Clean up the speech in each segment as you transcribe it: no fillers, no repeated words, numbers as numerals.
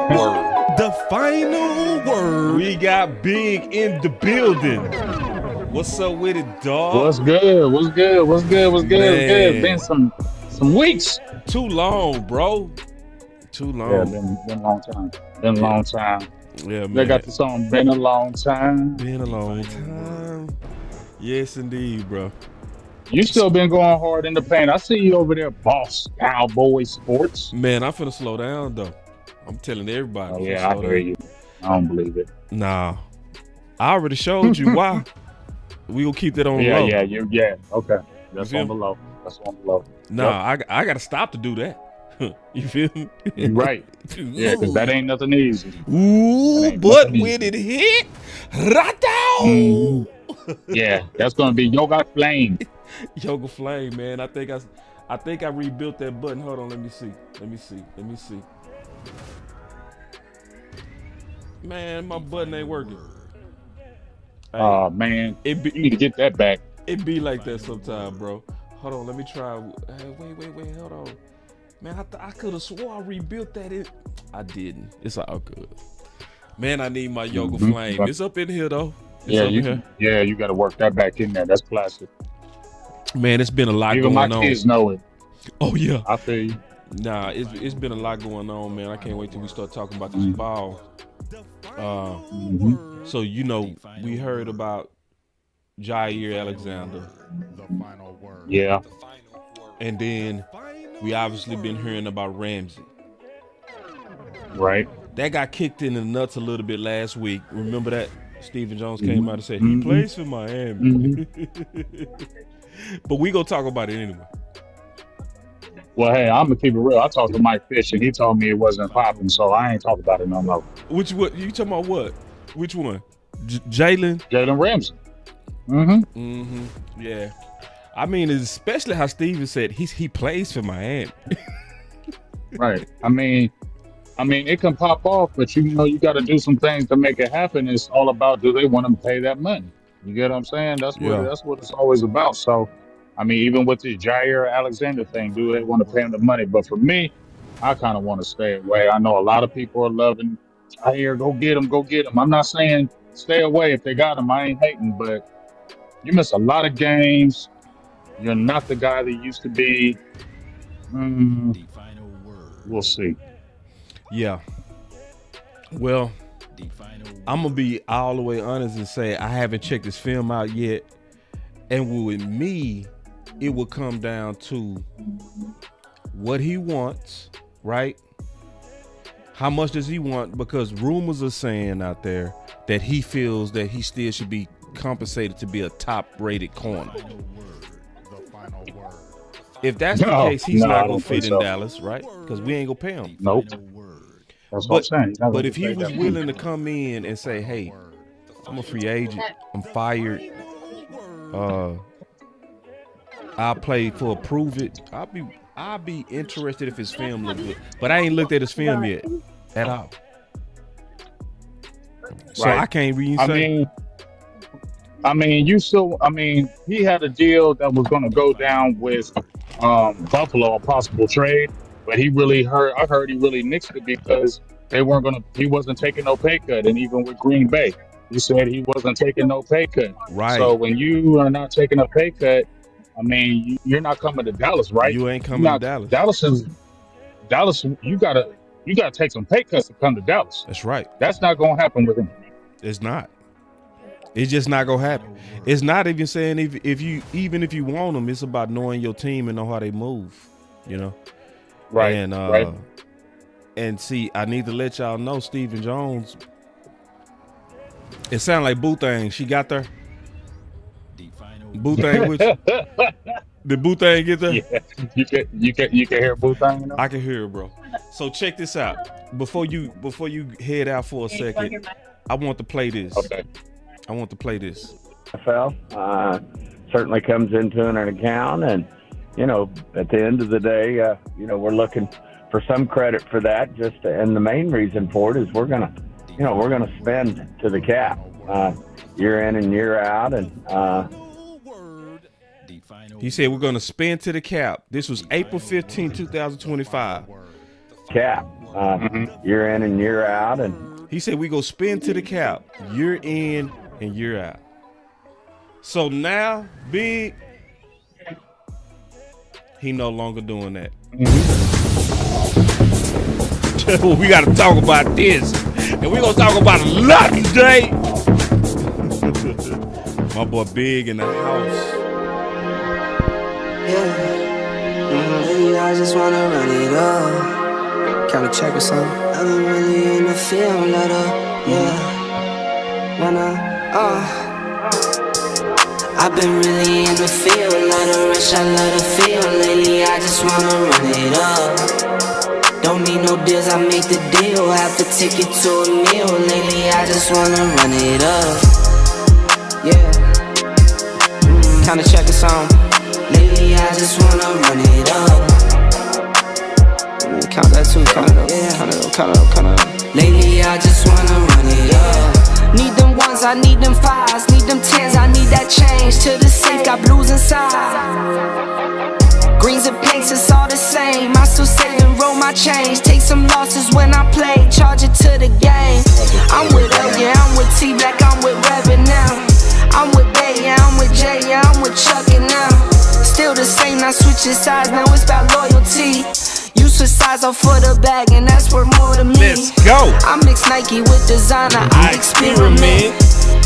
word. The final word. We got Big in the building. What's up with it, dog? What's good? What's good? What's good? What's good? What's good? Been some weeks. Too long, bro. Too long. Yeah, been a long time. Been a long time. Yeah, man. They got the song "Been a Long Time." Been a long time. Yes, indeed, bro. You still been going hard in the paint. I see you over there, Boss Cowboy Sports. Man, I'm finna slow down though. I'm telling everybody. Oh yeah, I hear you. I don't believe it. Nah, I already showed you why. We gonna keep that on low. Yeah. Okay, that's on the low. That's on the low. Nah, yep. I gotta stop to do that. You feel me? You're right. Yeah, because that ain't nothing easy. Ooh, but when it hit, yeah, that's gonna be Yoga Flame. Yoga Flame, man. I think I rebuilt that button. Hold on, let me see. Man, my button ain't working. Oh man, you need to get that back. It be like that sometimes, bro. Hold on, let me try. Wait, hold on. Man, I could have swore I rebuilt that. I didn't. It's all good. Man, I need my Yoga Flame. It's up in here though. You got to work that back in there. That's plastic. Man, it's been a lot Even going on. My kids know it. Oh yeah, I feel you. Nah, it's been a lot going on, man. I can't wait till we start talking about this ball. So you know, we heard about Jaire Alexander. Yeah. And then we obviously been hearing about Ramsey. Right. That got kicked in the nuts a little bit last week. Remember that? Stephen Jones came out and said he plays for Miami. But we gonna talk about it anyway. Well, hey, I'm gonna keep it real. I talked to Mike Fish and he told me it wasn't popping, so I ain't talking about it no more. Which one? You talking about what? Which one? Jalen? Jalen Ramsey. Yeah. I mean, especially how Steven said he plays for Miami. Right. I mean, it can pop off, but you know, you got to do some things to make it happen. It's all about, do they want to pay that money? You get what I'm saying? That's what it's always about. So, I mean, even with the Jaire Alexander thing, do they want to pay him the money? But for me, I kind of want to stay away. I know a lot of people are loving Jaire. Go get him. I'm not saying stay away if they got him. I ain't hating, but you miss a lot of games. You're not the guy that you used to be. We'll see. Yeah. Well, I'm going to be all the way honest and say I haven't checked his film out yet. And with me, it will come down to what he wants, right? How much does he want? Because rumors are saying out there that he feels that he still should be compensated to be a top-rated corner. If that's the case, he's not going to fit in Dallas, right? Because we ain't going to pay him. Nope. That's what I'm saying. But if he was willing to come in and say, hey, I'm a free agent, I'm fired, I'll play for a prove it, I'll be interested if his film look good. But I ain't looked at his film yet at all. So I can't really say. He had a deal that was going to go down with Buffalo, a possible trade, but I heard he really nixed it because he wasn't taking no pay cut. And even with Green Bay, he said he wasn't taking no pay cut. Right. So when you are not taking a pay cut, I mean, you're not coming to Dallas, right? You ain't coming to Dallas. Dallas, you gotta take some pay cuts to come to Dallas. That's right. That's not gonna happen with him. It's not. It's just not gonna happen. It's not even saying if you want them, it's about knowing your team and know how they move, you know. Right. And right. And see, I need to let y'all know, Stephen Jones. It sounded like Boo Thang. She got there. Boo Thang with you. Did Boo Thang get there? Yeah. You can hear Boo Thang, you know? I can hear it, bro. So check this out. Before you head out for a second, I want to play this. Okay. I want to play this. NFL certainly comes into an account, and you know, at the end of the day, you know, we're looking for some credit for that. And the main reason for it is we're gonna spend to the cap year in and year out, and he said we're gonna spend to the cap. This was April 15, 2025. Cap. year in and year out. And he said we go spin to the cap, year in and year out. So now, Big, he no longer doing that. We got to talk about this, and we're gonna talk about a lot today. My boy Big in the house. Yeah, I just wanna run it up. Kinda check or something. I've been really in the field, let up. Yeah, I've been really in the field, let her rush, I let her feel. Lately, I just wanna run it up. Don't need no deals, I make the deal. Have to take it to a meal. Lately, I just wanna run it up. Yeah, kinda check or something. Lately, I just wanna run it up. Count that too, count it up, count it up. Lately, I just wanna run it up. Need them ones, I need them fives. Need them tens, I need that change. To the safe, got blues inside. Greens and pinks, it's all the same. I still save and roll my change. Take some losses when I play, charge it to the game. I'm with L, yeah, I'm with T Black, I'm with Reverend now. I'm with Bay, yeah, I'm with Jay, yeah, I'm with Chuck and now. Still the same, not switching sides, now it's about loyalty. You switch sides off for the bag, and that's worth more to me. Let's go. I mix Nike with designer, I experiment.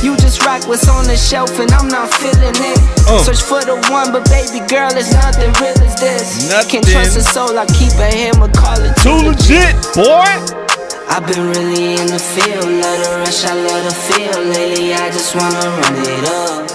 You just rock what's on the shelf, and I'm not feeling it. Search for the one, but baby girl, it's nothing real as this. Can't trust a soul, I keep a hammer, call it too legit, boy. I've been really in the field, let her rush, I let her feel. Lately, I just wanna run it up.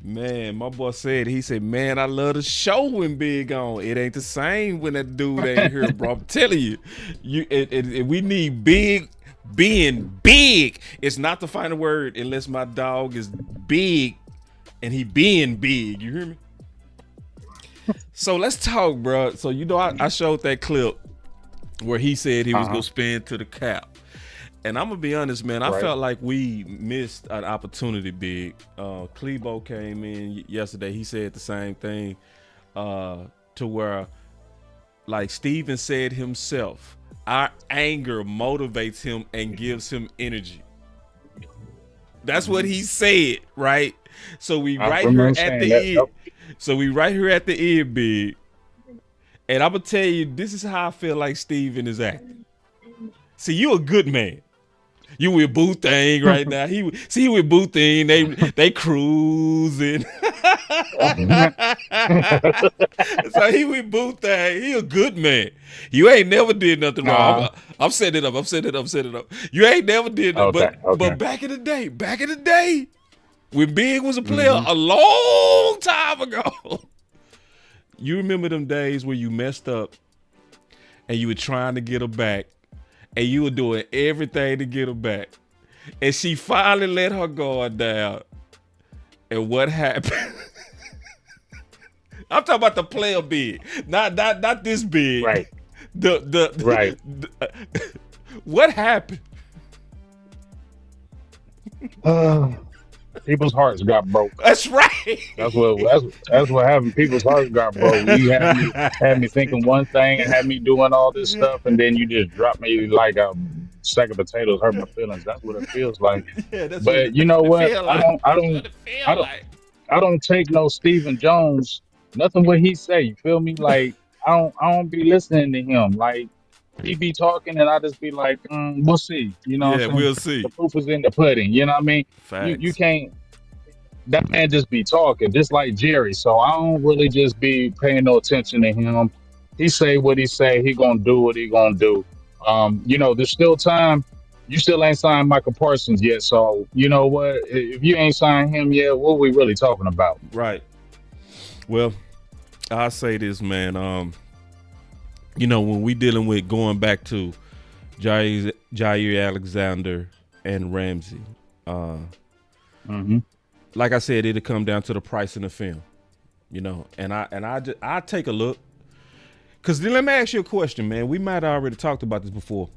Man, my boy said, man, I love the show when Big on. It ain't the same when that dude ain't here, bro. I'm telling you, we need Big being big. It's not the final word unless my dog is big and he being big. You hear me? So let's talk, bro. So I showed that clip where he said he was gonna spin to the cap. And I'm gonna be honest, man. I felt like we missed an opportunity, Big. Klebo came in yesterday. He said the same thing, to where, like Steven said himself, our anger motivates him and gives him energy. That's what he said, right? So we right here at the end. So we right here at the end, Big. And I'm gonna tell you, this is how I feel like Steven is acting. See, you a good man. You with Boo Thing right now. He with Boo Thing. They cruising. So he with Boo Thing. He a good man. You ain't never did nothing wrong. I'm setting it up. You ain't never did nothing. But back in the day, when Big was a player a long time ago, you remember them days where you messed up and you were trying to get her back. And you were doing everything to get her back. And she finally let her guard down. And what happened? I'm talking about the player Big. Not this Big. Right. Right. What happened? People's hearts got broke. That's right. That's what happened. People's hearts got broke. You had me thinking one thing and had me doing all this stuff, and then you just dropped me like a sack of potatoes. Hurt my feelings. That's what it feels like. But you know what? I don't take no Stephen Jones. Nothing what he say. You feel me? Like I don't be listening to him. Like he be talking, and I just be like, we'll see. You know? Yeah, we'll see. The proof is in the pudding. You know what I mean? You can't. That man just be talking, just like Jerry. So I don't really just be paying no attention to him. He say what he say. He gonna do what he gonna do. There's still time. You still ain't signed Michael Parsons yet. So you know what? If you ain't signed him yet, what we really talking about? Right. Well, I'll say this, man. When we dealing with going back to Jaire Alexander and Ramsey, like I said, it'll come down to the price in the film, and I take a look. Cause then let me ask you a question, man. We might have already talked about this before.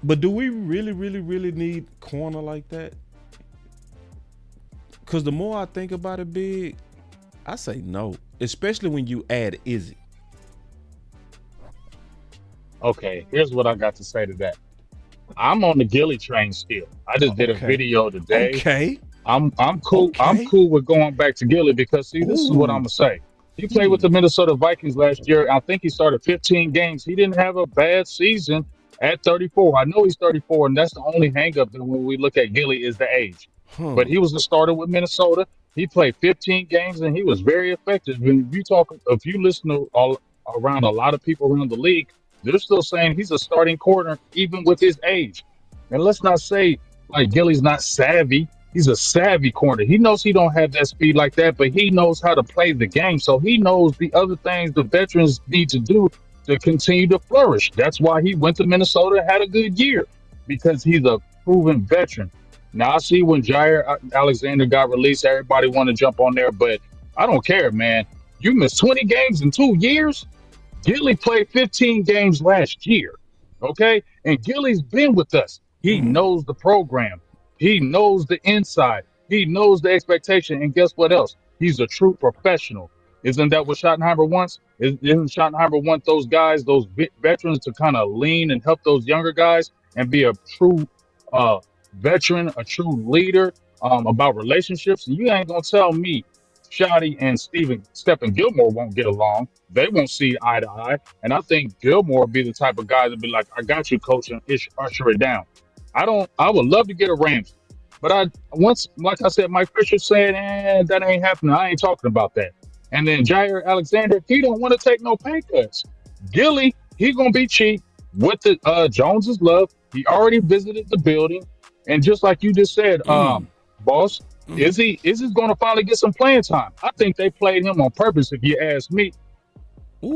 But do we really, really, really need corner like that? Cause the more I think about it, Big, I say no. especially when you add Izzy. Okay, here's what I got to say to that. I'm on the Gilly train still. I just did a Okay. video today. Okay. I'm cool. I'm Okay. cool with going back to Gilly because see, this is what I'm Ooh. gonna say. He played with the Minnesota Vikings last year. I think he started 15 games. He didn't have a bad season at 34. I know he's 34, and that's the only hangup that when we look at Gilly is the age. But he was the starter with Minnesota. He played 15 games and he was very effective. And if you listen to all around a lot of people around the league, they're still saying he's a starting corner even with his age. And let's not say like Gilly's not savvy. He's a savvy corner. He knows he don't have that speed like that, but he knows how to play the game. So he knows the other things the veterans need to do to continue to flourish. That's why he went to Minnesota and had a good year because he's a proven veteran. Now I see when Jaire Alexander got released, everybody want to jump on there, but I don't care, man. You missed 20 games in 2 years. Gilly played 15 games last year. Okay? And Gilly's been with us. He knows the program. He knows the inside. He knows the expectation. And guess what else? He's a true professional. Isn't that what Schottenheimer wants? Isn't Schottenheimer want those guys, those veterans, to kind of lean and help those younger guys and be a true veteran, a true leader about relationships? And you ain't gonna tell me Shotty and Stephen Gilmore won't get along. They won't see eye to eye. And I think Gilmore will be the type of guy to be like, I got you, coach, and usher it down. I would love to get a Ramsey. But like I said, Mike Fisher said, that ain't happening. I ain't talking about that. And then Jaire Alexander, he don't want to take no pay cuts. Gilly, he gonna be cheap with the Jones's love. He already visited the building. And just like you just said, boss, Izzy's gonna finally get some playing time. I think they played him on purpose, if you ask me.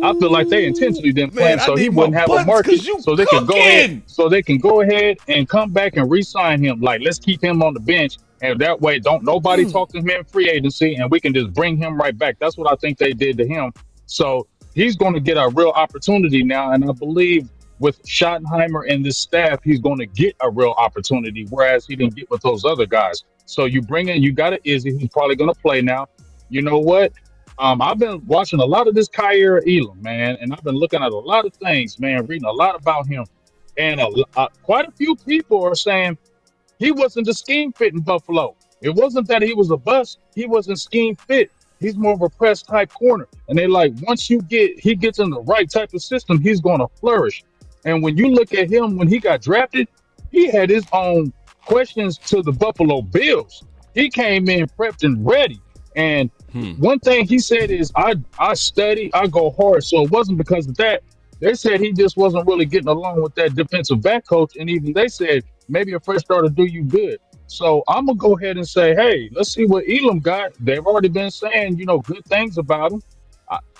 I feel like they intentionally didn't play him so he wouldn't have a market, so they can go ahead and come back and re-sign him. Like, let's keep him on the bench, and that way don't nobody talk to him in free agency, and we can just bring him right back. That's what I think they did to him. So he's going to get a real opportunity now, and I believe with Schottenheimer and this staff, he's going to get a real opportunity, whereas he didn't get with those other guys. So you got an Izzy, who's probably going to play now. You know what? I've been watching a lot of this Kaiir Elam, man, and I've been looking at a lot of things, man, reading a lot about him. And quite a few people are saying he wasn't the scheme fit in Buffalo. It wasn't that he was a bust. He wasn't scheme fit. He's more of a press type corner. And they like, once he gets in the right type of system, he's going to flourish. And when you look at him, when he got drafted, he had his own questions to the Buffalo Bills. He came in prepped and ready. And one thing he said is, I study, I go hard. So it wasn't because of that. They said he just wasn't really getting along with that defensive back coach. And even they said, maybe a fresh start will do you good. So I'm going to go ahead and say, hey, let's see what Elam got. They've already been saying, good things about him.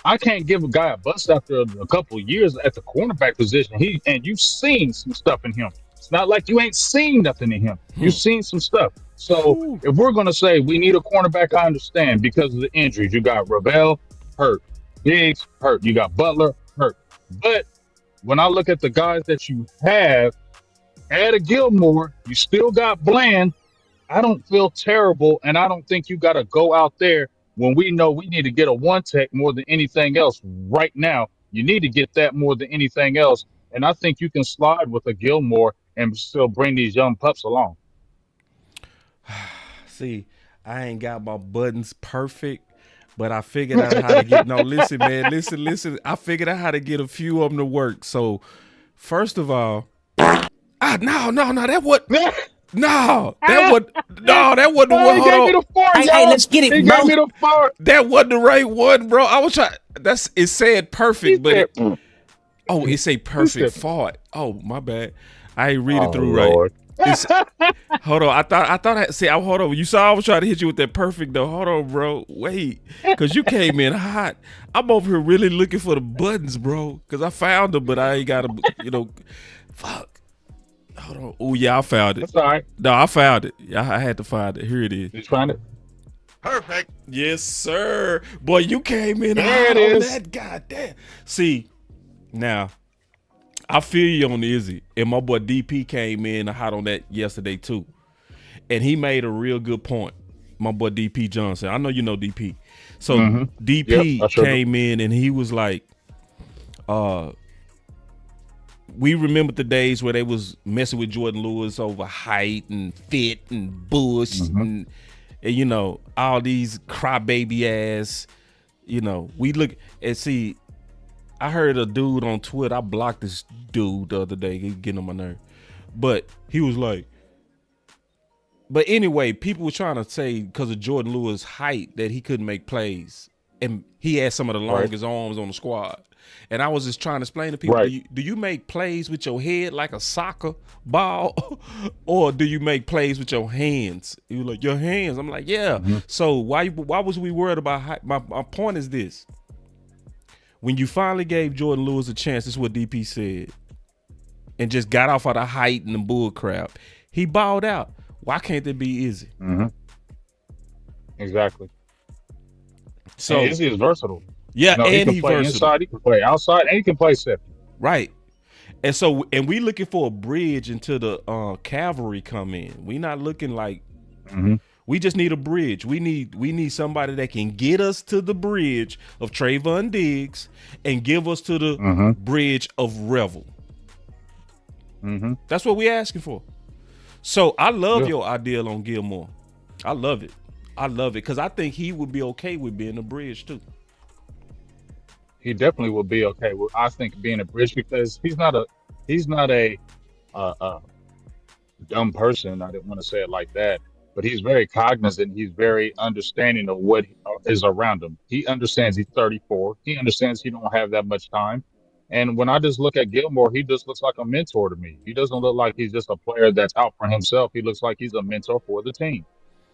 I can't give a guy a bust after a couple of years at the cornerback position. And you've seen some stuff in him. It's not like you ain't seen nothing in him. You've seen some stuff. So if we're going to say we need a cornerback, I understand because of the injuries. You got Ravel hurt, Diggs hurt, you got Butler hurt. But when I look at the guys that you have, add a Gilmore, you still got Bland. I don't feel terrible, and I don't think you got to go out there when we know we need to get a one tech more than anything else right now. You need to get that more than anything else. And I think you can slide with a Gilmore and still bring these young pups along. See, I ain't got my buttons perfect, but I figured out how to get. No, listen, man, listen. I figured out how to get a few of them to work. So, first of all, no, that what. No, that wasn't the one. He gave me the 4, hey, let's get it, he bro. gave me the 4. That wasn't the right one, bro. I was trying. It said perfect, but it say perfect fart. Oh, my bad. I ain't read it through Lord. right. Hold on. Hold on. You saw I was trying to hit you with that perfect though. Hold on, bro. Wait, because you came in hot. I'm over here really looking for the buttons, bro. Because I found them, but I ain't got them. Fuck. Hold on. Oh yeah, I found it. That's all right. No, I found it. I had to find it. Here it is. Did you find it? Perfect. Yes, sir. Boy, you came in there hot it on is. that. Goddamn. See, now I feel you on Izzy, and my boy DP came in hot on that yesterday too, and he made a real good point. My boy DP Johnson. I know you know DP. So DP came in and he was like, we remember the days where they was messing with Jordan Lewis over height and fit and bush and you know, all these crybaby ass, you know, we look and see. I heard a dude on Twitter. I blocked this dude the other day. He getting on my nerve, but he was like, but anyway, people were trying to say because of Jordan Lewis' height that he couldn't make plays, and he had some of the longest arms on the squad. And I was just trying to explain to people: do you make plays with your head like a soccer ball, or do you make plays with your hands? You like your hands? I'm like, yeah. So why was we worried about height? My point is this. When you finally gave Jordan Lewis a chance, this is what DP said, and just got off of the height and the bull crap, he balled out. Why can't there be Izzy? Exactly. So and Izzy is versatile. Yeah, no, and he can play versatile. Inside, he can play outside, and he can play safety. Right. And so, and we looking for a bridge until the cavalry come in. We not looking like we just need a bridge. We need somebody that can get us to the bridge of Trayvon Diggs and give us to the bridge of Revel. That's what we asking for. So I love your idea on Gilmore. I love it. I love it because I think he would be okay with being a bridge too. He definitely would be okay with, I think, being a bridge because he's not a dumb person. I didn't want to say it like that, but he's very cognizant. He's very understanding of what is around him. He understands he's 34. He understands he don't have that much time. And when I just look at Gilmore, he just looks like a mentor to me. He doesn't look like he's just a player that's out for himself. He looks like he's a mentor for the team.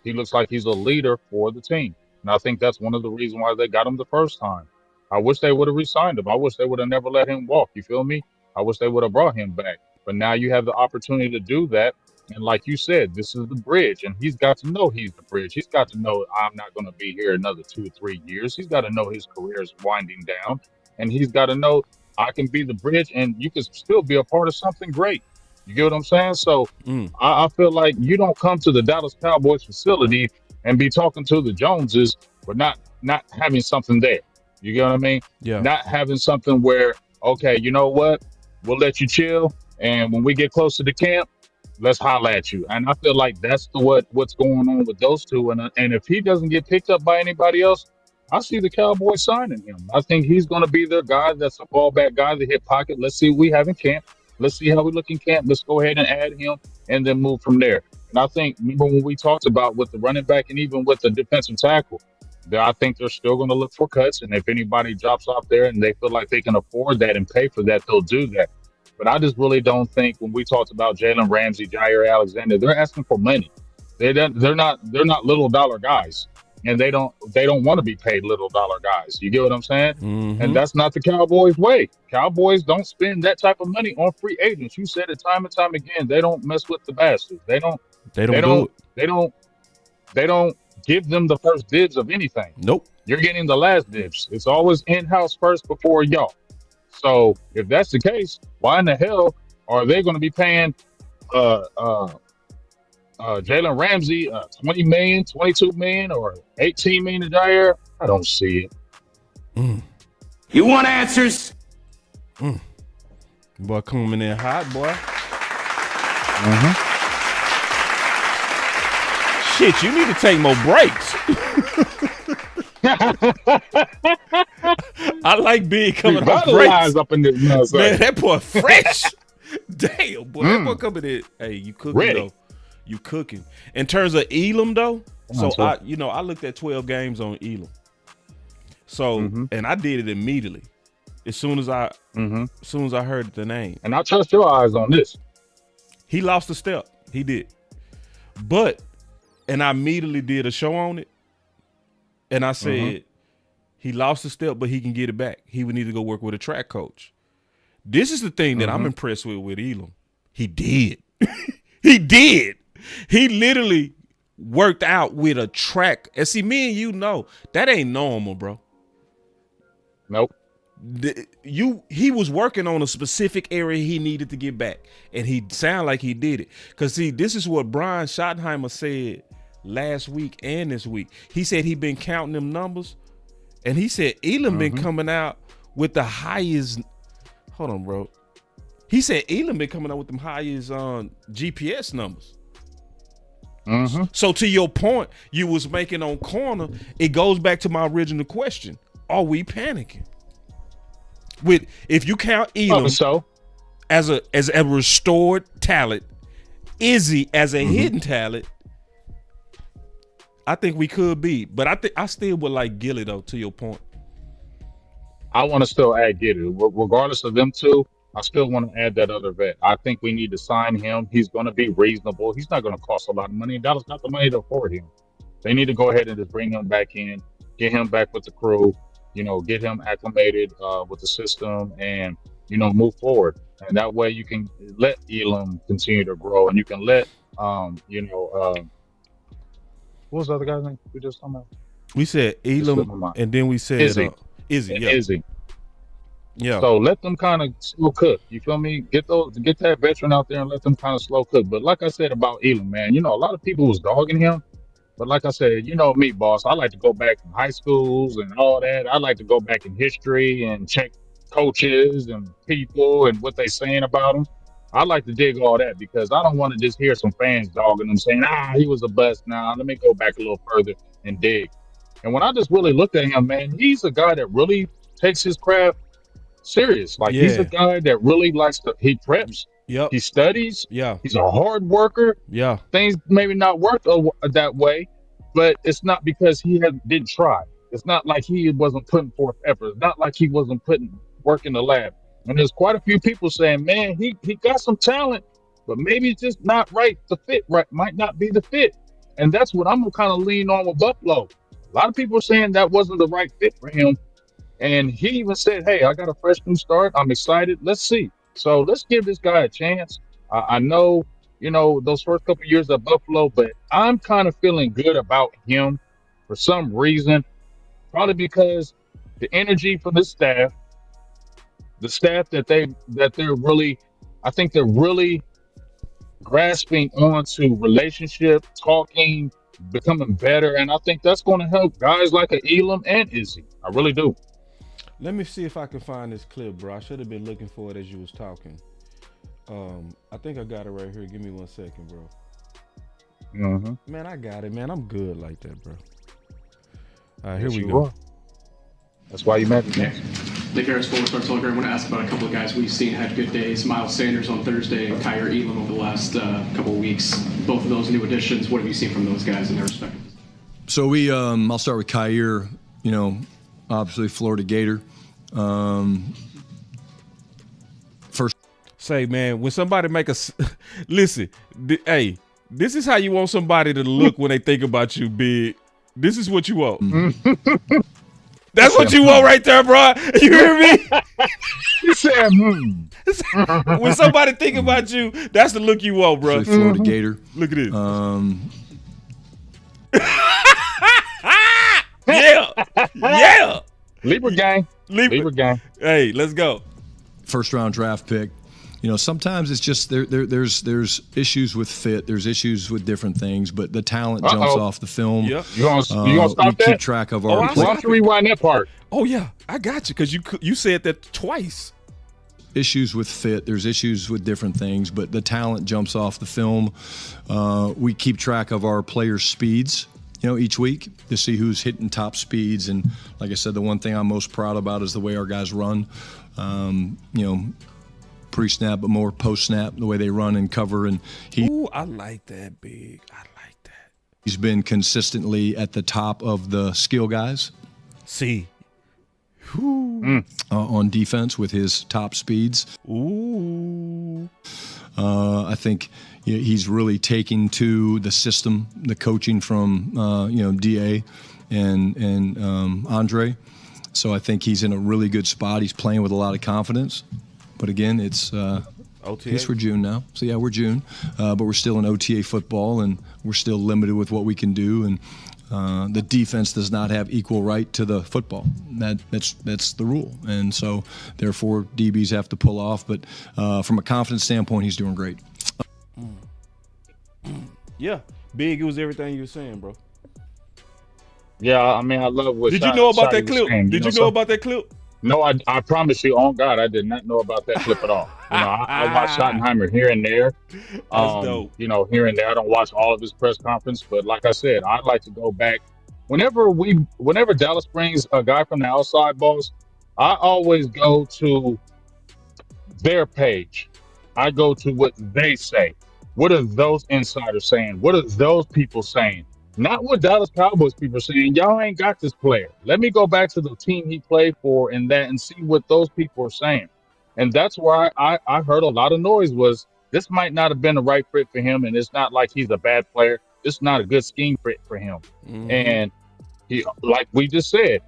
He looks like he's a leader for the team. And I think that's one of the reasons why they got him the first time. I wish they would have re-signed him. I wish they would have never let him walk. You feel me? I wish they would have brought him back. But now you have the opportunity to do that. And like you said, this is the bridge. And he's got to know he's the bridge. He's got to know I'm not going to be here another 2 or 3 years. He's got to know his career is winding down. And he's got to know I can be the bridge and you can still be a part of something great. You get what I'm saying? So I feel like you don't come to the Dallas Cowboys facility and be talking to the Joneses, but not having something there. You get what I mean? Yeah. Not having something where, okay, you know what? We'll let you chill. And when we get closer to camp, let's holler at you. And I feel like that's what's going on with those two. And if he doesn't get picked up by anybody else, I see the Cowboys signing him. I think he's going to be their guy. That's a fallback guy, the hip pocket. Let's see what we have in camp. Let's see how we look in camp. Let's go ahead and add him and then move from there. And I think, remember when we talked about with the running back and even with the defensive tackle, I think they're still going to look for cuts. And if anybody drops off there and they feel like they can afford that and pay for that, they'll do that. But I just really don't think when we talked about Jalen, Ramsey, Jaire, Alexander, they're asking for money. They're not little dollar guys. And they don't want to be paid little dollar guys. You get what I'm saying? And that's not the Cowboys' way. Cowboys don't spend that type of money on free agents. You said it time and time again. They don't mess with the bastards. They don't give them the first dibs of anything. Nope. You're getting the last dibs. It's always in-house first before y'all. So if that's the case, why in the hell are they going to be paying Jalen Ramsey, 20 million, 22 million, or 18 million to Jaire? I don't see it. You want answers? Boy, coming in hot, boy. Shit, you need to take more breaks. I like being coming off breaks. Up in this mess, man, that boy fresh. Damn, boy, that boy coming in. Hey, you cooking ready though? You cooking. In terms of Elam though, so I looked at 12 games on Elam. So and I did it immediately as soon as I heard the name. And I trust your eyes on this. He lost a step. He did, and I immediately did a show on it, and I said he lost a step, but he can get it back. He would need to go work with a track coach. This is the thing that I'm impressed with Elam. He did. He did. He literally worked out with a track. And see, me and you know, that ain't normal, bro. Nope. He was working on a specific area he needed to get back. And he sounded like he did it. Because, see, this is what Brian Schottenheimer said last week and this week. He said he been counting them numbers And he said Elam been coming out with the highest. Hold on, bro. He said Elam been coming out with them highest GPS numbers. So to your point you was making on corner, it goes back to my original question. Are we panicking? If you count Elam as a restored talent, Izzy as a hidden talent, I think we could be. But I still would like Gilly though, to your point. I want to still add Gilly. Regardless of them two, I still want to add that other vet. I think we need to sign him. He's going to be reasonable. He's not going to cost a lot of money. Dallas got the money to afford him. They need to go ahead and just bring him back in, get him back with the crew, get him acclimated with the system and, move forward. And that way you can let Elam continue to grow and you can let, what was the other guy's name we just talking about? We said Elam and then we said Izzy. Izzy. Yeah. So let them kind of slow cook. You feel me? Get that veteran out there and let them kind of slow cook. But like I said about Elam, man, a lot of people was dogging him. But like I said, me, boss, I like to go back in high schools and all that. I like to go back in history and check coaches and people and what they saying about them. I like to dig all that because I don't want to just hear some fans dogging him saying, he was a bust. Now let me go back a little further and dig. And when I just really looked at him, man, he's a guy that really takes his craft serious. Like he's a guy that really likes he preps. Yep. He studies. Yeah. He's a hard worker. Yeah. Things maybe not work that way, but it's not because he didn't try. It's not like he wasn't putting forth effort. It's not like he wasn't putting work in the lab. And there's quite a few people saying, man, he got some talent, but maybe it's just not right. The fit might not be the fit. And that's what I'm gonna kind of lean on with Buffalo. A lot of people are saying that wasn't the right fit for him. And he even said, hey, I got a fresh new start. I'm excited. Let's see. So let's give this guy a chance. I know, those first couple of years at Buffalo, but I'm kind of feeling good about him for some reason. Probably because the energy from this staff, the staff that they're really, I think they're really grasping onto relationship, talking, becoming better. And I think that's going to help guys like Elam and Izzy. I really do. Let me see if I can find this clip, bro. I should have been looking for it as you was talking. I think I got it right here. Give me 1 second, bro. Man, I got it, man. I'm good like that, bro. All right, here we go. That's why you met me. Nick Harris, former Star Telegram. I want to ask about a couple of guys we've seen had good days. Miles Sanders on Thursday and Kaiir Elam over the last couple of weeks. Both of those new additions. What have you seen from those guys in their respective? So I'll start with Kaiir. Obviously Florida Gator. First. Say, man, when somebody make listen, hey, this is how you want somebody to look when they think about you, big. This is what you want. That's what you want right there, bro. You hear me? He said, When somebody think about you, that's the look you want, bro. Florida Gator. Look at this. Yeah. Libra gang. Libra gang. Hey, let's go. First round draft pick. Sometimes it's just there's issues with fit. There's issues with different things, but the talent jumps off the film. Yep. You gonna stop that? Keep track of our. Why don't you rewind that part? Oh yeah, I got you because you said that twice. Issues with fit. There's issues with different things, but the talent jumps off the film. We keep track of our players' speeds. Each week to see who's hitting top speeds. And like I said, the one thing I'm most proud about is the way our guys run. Pre-snap, but more post-snap, the way they run and cover. And I like that, big. I like that. He's been consistently at the top of the skill guys. See. On defense with his top speeds. I think he's really taking to the system, the coaching from DA and Andre. So I think he's in a really good spot. He's playing with a lot of confidence. But again, it's OTA. I guess we're June now. So yeah, we're June, but we're still in OTA football, and we're still limited with what we can do. And the defense does not have equal right to the football. That's the rule. And so therefore DBs have to pull off. But from a confidence standpoint, he's doing great. Yeah, big. It was everything you were saying, bro. Yeah, I mean, I love what Did you know about Shotty that was clip? saying. Did you know about that clip? No, I promise you, on God, I did not know about that clip at all. I watch Schottenheimer here and there. That's dope. Here and there. I don't watch all of his press conference, but like I said, I'd like to go back. Whenever Dallas brings a guy from the outside, boss, I always go to their page. I go to what they say. What are those insiders saying? What are those people saying? Not what Dallas Cowboys people are saying. Y'all ain't got this player. Let me go back to the team he played for and see what those people are saying. And that's why I heard a lot of noise was this might not have been the right fit for him. And it's not like he's a bad player. It's not a good scheme fit for him. Mm-hmm. And he, like we just said,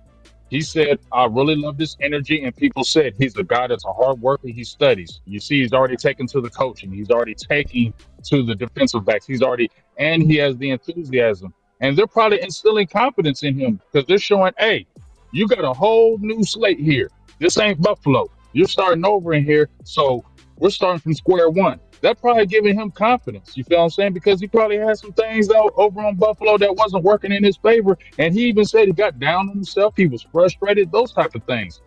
he said, I really love this energy. And people said he's a guy that's a hard worker. He studies. You see, he's already taken to the coaching. He's already taking to the defensive backs. And he has the enthusiasm. And they're probably instilling confidence in him because they're showing, hey, you got a whole new slate here. This ain't Buffalo. You're starting over in here. So we're starting from square one. That probably giving him confidence. You feel what I'm saying? Because he probably had some things out over on Buffalo that wasn't working in his favor. And he even said he got down on himself. He was frustrated, those type of things.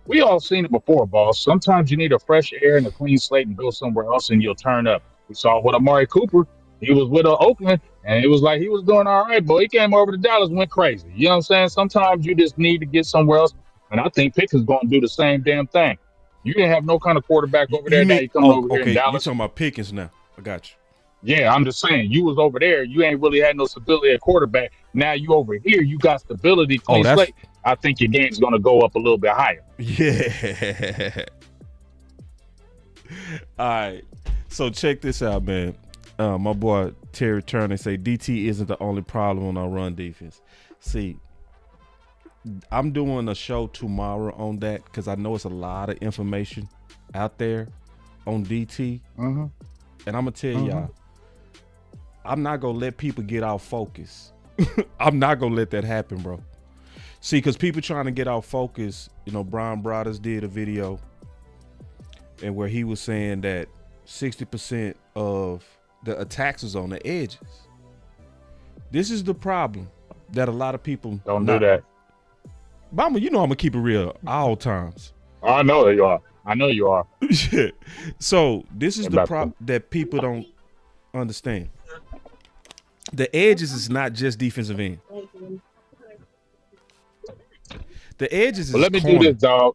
We all seen it before, boss. Sometimes you need a fresh air and a clean slate and go somewhere else and you'll turn up. We saw with Amari Cooper. He was with Oakland and it was like he was doing all right, but he came over to Dallas, went crazy. You know what I'm saying? Sometimes you just need to get somewhere else. And I think Pickett's going to do the same damn thing. You didn't have no kind of quarterback over there. Now you come over here in Dallas. You talking about Pickens now. I got you. Yeah, I'm just saying, you was over there. You ain't really had no stability at quarterback. Now you over here. You got stability, clean slate. I think your game's going to go up a little bit higher. Yeah. All right. So check this out, man. My boy Terry Turner say DT isn't the only problem on our run defense. See, I'm doing a show tomorrow on that because I know it's a lot of information out there on DT. Mm-hmm. And I'm going to tell y'all, I'm not going to let people get off focus. I'm not going to let that happen, bro. See, because people trying to get off focus, Brian Broaddus did a video and where he was saying that 60% of the attacks was on the edges. This is the problem that a lot of people don't do that. Mama, I'm gonna keep it real all times. I know you are. I know you are. So this is the problem that people don't understand. The edges is not just defensive end. The edges is let me corner. do this, dog.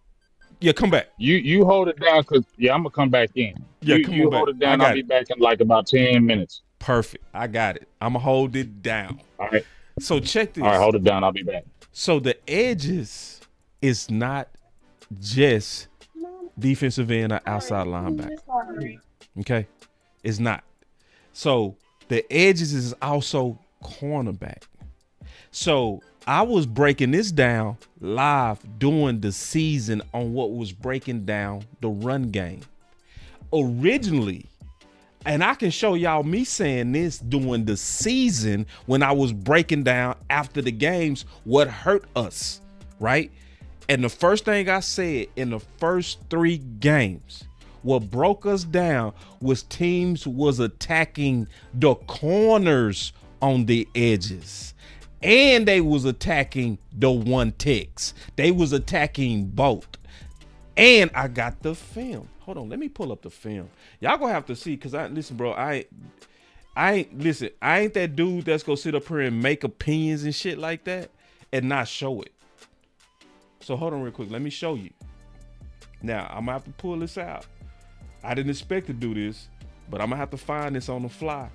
Yeah, come back. You hold it down because I'm gonna come back in. Yeah, you hold it down. I'll be back in like about 10 minutes. Perfect. I got it. I'm gonna hold it down. All right. So check this. All right, hold it down. I'll be back. So the edges is not just defensive end or outside linebacker. Okay? It's not. So the edges is also cornerback. So I was breaking this down live during the season on what was breaking down the run game. Originally, and I can show y'all me saying this during the season when I was breaking down after the games what hurt us, right? And the first thing I said in the first 3 games, what broke us down was teams was attacking the corners on the edges. And they was attacking the one ticks. They was attacking both. And I got the film. Hold on, let me pull up the film. Y'all gonna have to see, cause listen, bro, I ain't that dude that's gonna sit up here and make opinions and shit like that and not show it. So hold on real quick, let me show you. Now I'm gonna have to pull this out. I didn't expect to do this, but I'm gonna have to find this on the fly.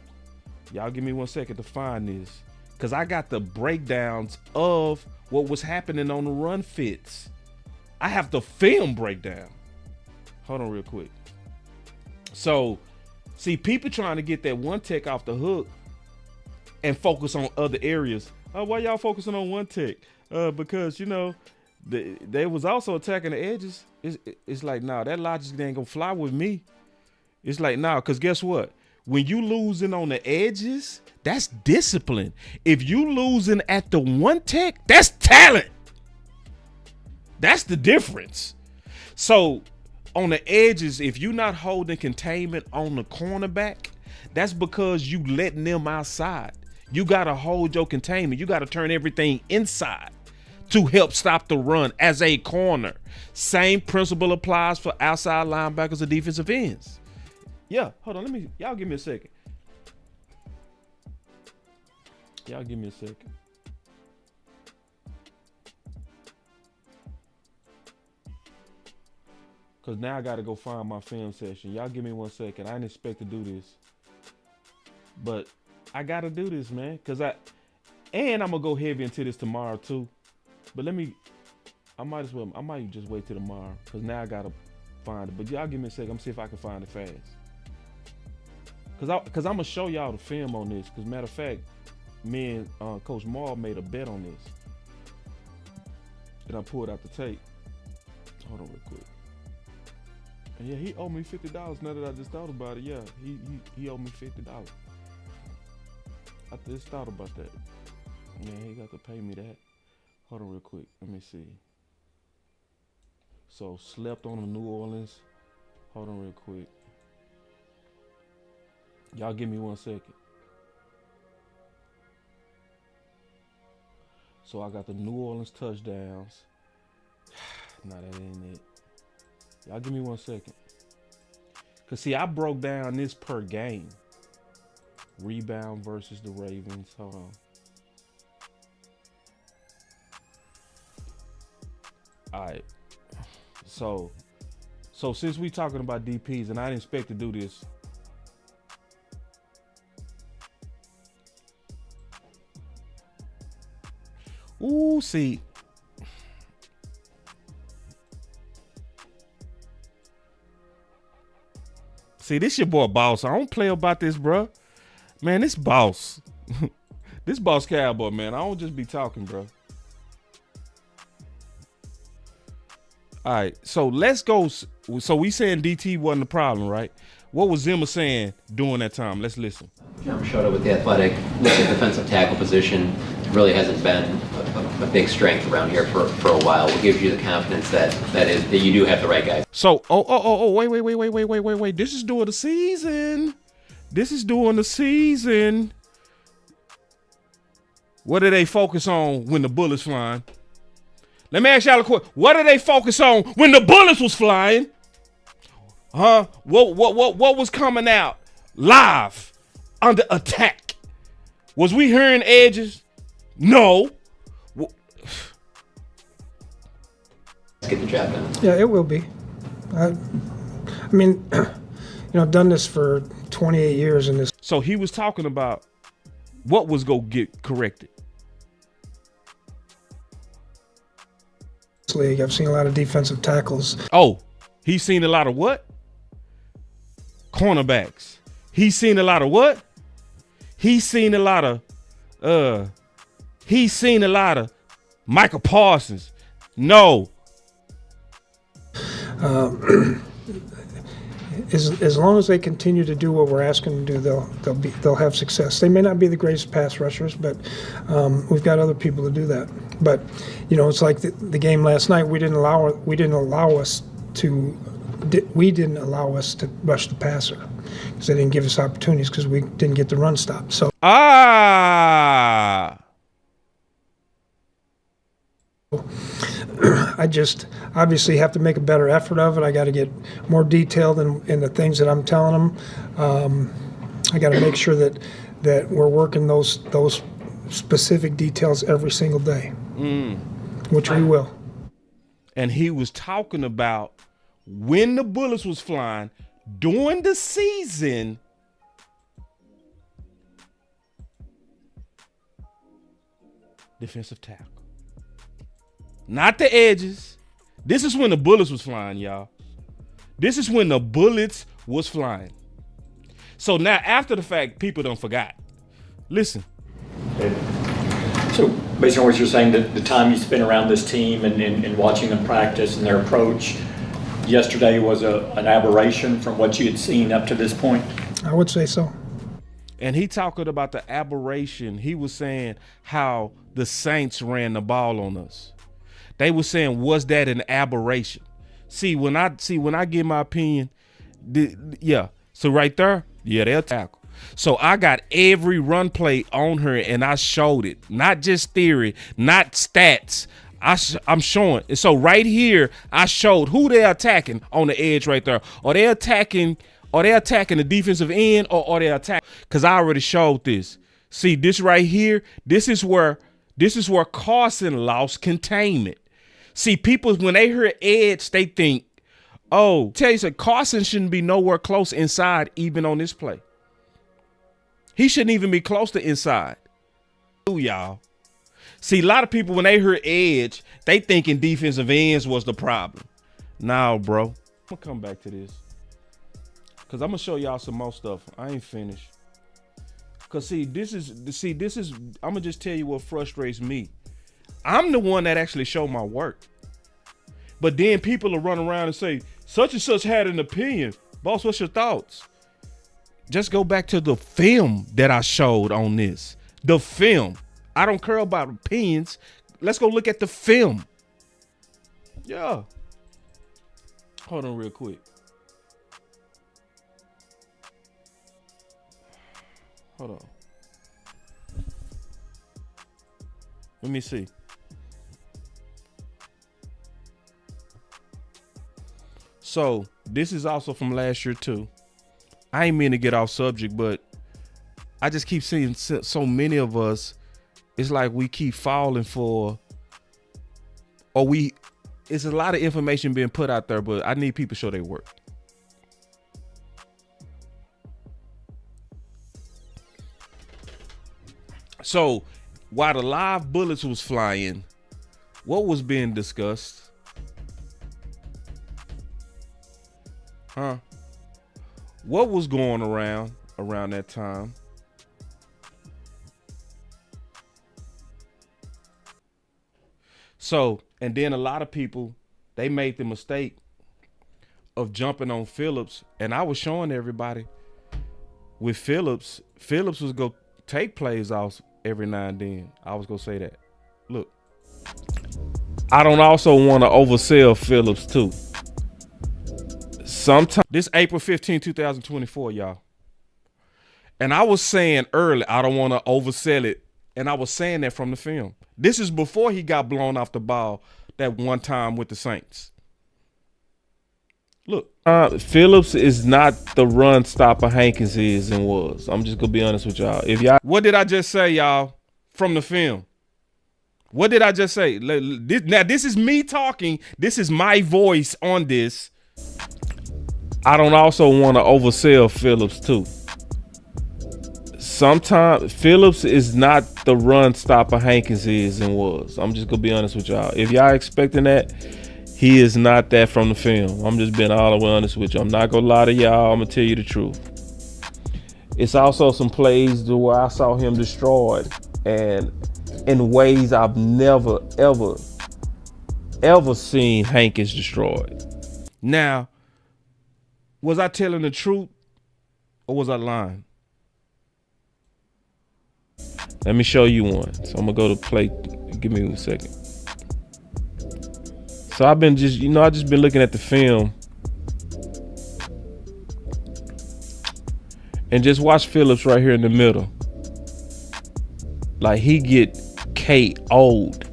Y'all give me 1 second to find this, cause I got the breakdowns of what was happening on the run fits. I have the film breakdown. Hold on real quick. So, see, people trying to get that one tech off the hook and focus on other areas. Why y'all focusing on one tech? Because, they was also attacking the edges. It's like, nah, that logic ain't gonna fly with me. It's like, nah, because guess what? When you losing on the edges, that's discipline. If you losing at the one tech, that's talent. That's the difference. So on the edges, if you're not holding containment on the cornerback, that's because you letting them outside. You got to hold your containment. You got to turn everything inside to help stop the run as a corner. Same principle applies for outside linebackers or defensive ends. Yeah, hold on. Y'all give me a second. Y'all give me a second. Because now I got to go find my film session. Y'all give me 1 second. I didn't expect to do this. But I got to do this, man. And I'm going to go heavy into this tomorrow, too. But I might just wait till tomorrow. Because now I got to find it. But y'all give me a second. I'm going to see if I can find it fast. Because I'm going to show y'all the film on this. Because matter of fact, me and Coach Maul made a bet on this. And I pulled out the tape. Hold on real quick. And yeah, he owed me $50 now that I just thought about it. Yeah, he owed me $50. I just thought about that. Yeah, he got to pay me that. Hold on real quick. Let me see. So, slept on the New Orleans. Hold on real quick. Y'all give me 1 second. So, I got the New Orleans touchdowns. Nah, that ain't it. Y'all give me 1 second. Because, see, I broke down this per game. Rebound versus the Ravens. Hold on. All right. So since we talking about DPs, and I didn't expect to do this. Ooh, see. See, this your boy Boss. I don't play about this, bro. Man, this Boss. This Boss Cowboy, man. I don't just be talking, bro. All right, so let's go. So we saying DT wasn't the problem, right? What was Zimmer saying during that time? Let's listen. Jump showed up with the athletic, look at defensive tackle position. Really hasn't been a big strength around here for a while. What gives you the confidence that you do have the right guys? So, wait. This is during the season. What do they focus on when the bullets flying? Let me ask y'all a question. What did they focus on when the bullets was flying? Huh? What was coming out live under attack? Was we hearing edges? No. Let's get the job done. Yeah, it will be. I mean, I've done this for 28 years in this. So he was talking about what was going to get corrected. League. I've seen a lot of defensive tackles. Oh, he's seen a lot of what? Cornerbacks. He's seen a lot of what? He's seen a lot of Michael Parsons. No. As long as they continue to do what we're asking them to do, they'll have success. They may not be the greatest pass rushers, but we've got other people to do that. But it's like the game last night. We didn't allow us to rush the passer because they didn't give us opportunities because we didn't get the run stop. So I just obviously have to make a better effort of it. I got to get more detailed in the things that I'm telling them. I got to make sure that we're working those specific details every single day, which we will. And he was talking about when the bullets was flying during the season. Defensive tackle. Not the edges. This is when the bullets was flying, y'all. This is when the bullets was flying. So now after the fact, people done forgot. Listen. So based on what you're saying, the time you spent around this team and watching them practice and their approach, yesterday was an aberration from what you had seen up to this point? I would say so. And he talking about the aberration. He was saying how the Saints ran the ball on us. They were saying, was that an aberration? When I give my opinion, yeah. So right there, yeah, they'll tackle. So I got every run play on her and I showed it. Not just theory, not stats. I'm showing. So right here, I showed who they're attacking on the edge right there. Are they attacking the defensive end or are they attacking? Because I already showed this. See, this right here, this is where Carson lost containment. See, people, when they hear edge, they think, oh, tell you something, Carson shouldn't be nowhere close inside even on this play. He shouldn't even be close to inside. Ooh, y'all. See, a lot of people, when they hear edge, they thinking defensive ends was the problem. Nah, bro. I'm going to come back to this. Because I'm going to show y'all some more stuff. I ain't finished. Because, I'm going to just tell you what frustrates me. I'm the one that actually showed my work. But then people will run around and say, such and such had an opinion. Boss, what's your thoughts? Just go back to the film that I showed on this. The film. I don't care about opinions. Let's go look at the film. Yeah. Hold on real quick. Hold on. Let me see. So this is also from last year too. I ain't mean to get off subject, but I just keep seeing so many of us. It's like we keep falling for, it's a lot of information being put out there, but I need people to show their work. So while the live bullets was flying, what was being discussed? What was going around that time? So, and then a lot of people, they made the mistake of jumping on Phillips. And I was showing everybody with Phillips was go take plays off every now and then. I was going to say that. Look, I don't also want to oversell Phillips too. Sometimes, this April 15, 2024, y'all. And I was saying early, I don't want to oversell it. And I was saying that from the film. This is before he got blown off the ball that one time with the Saints. Look, Phillips is not the run stopper Hankins is and was. I'm just going to be honest with y'all. What did I just say, y'all, from the film? What did I just say? Now, this is me talking. This is my voice on this. I don't also want to oversell Phillips too. Sometimes Phillips is not the run stopper Hankins is and was. I'm just going to be honest with y'all. If y'all expecting that, he is not that from the film. I'm just being all the way honest with you. I'm not going to lie to y'all. I'm going to tell you the truth. It's also some plays where I saw him destroyed and in ways I've never, ever seen Hankins destroyed. Now, was I telling the truth or was I lying? Let me show you one. So I'm gonna go to play. Give me a second. So I've been I just been looking at the film and just watch Phillips right here in the middle. Like he get KO'd.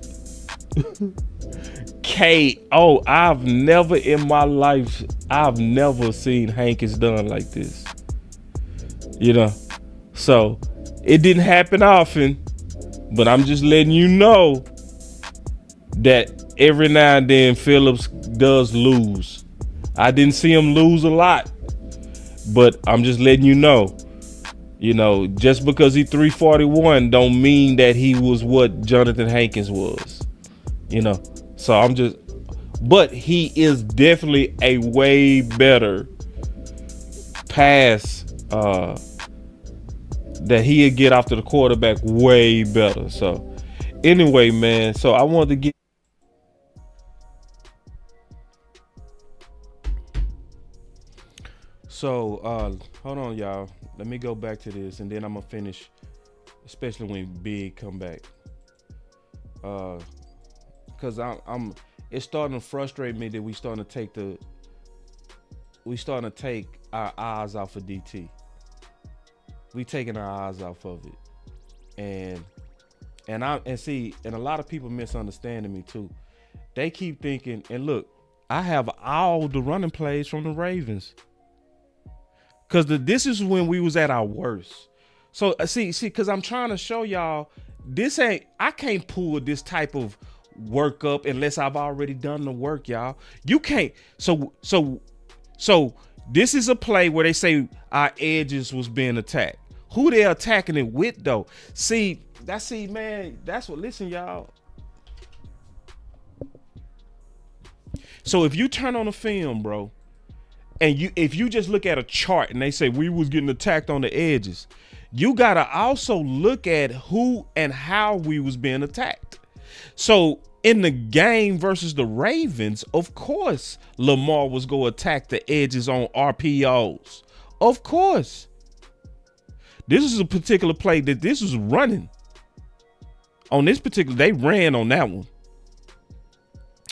KO. I've never in my life, seen Hankins done like this. So it didn't happen often, but I'm just letting you know that every now and then Phillips does lose. I didn't see him lose a lot, but I'm just letting you know. Just because he 341 don't mean that he was what Jonathan Hankins was. So but he is definitely a way better pass that he'd get after the quarterback way better. So anyway, man, so I wanted to get hold on, y'all. Let me go back to this and then I'm gonna finish, especially when Big come back. Cause it's starting to frustrate me that we starting to take our eyes off of DT. we taking our eyes off of it. And a lot of people misunderstanding me too. They keep thinking, and look, I have all the running plays from the Ravens. Cause this is when we was at our worst. So see, cause I'm trying to show y'all I can't pull this type of work up unless I've already done the work, y'all. You can't. So this is a play where they say our edges was being attacked. Who they attacking it with though? Man, that's what, listen, y'all. So if you turn on the film, bro, and if you just look at a chart and they say we was getting attacked on the edges, you gotta also look at who and how we was being attacked. So in the game versus the Ravens, of course, Lamar was going to attack the edges on RPOs. Of course. This is a particular play that this was running. On this particular, they ran on that one.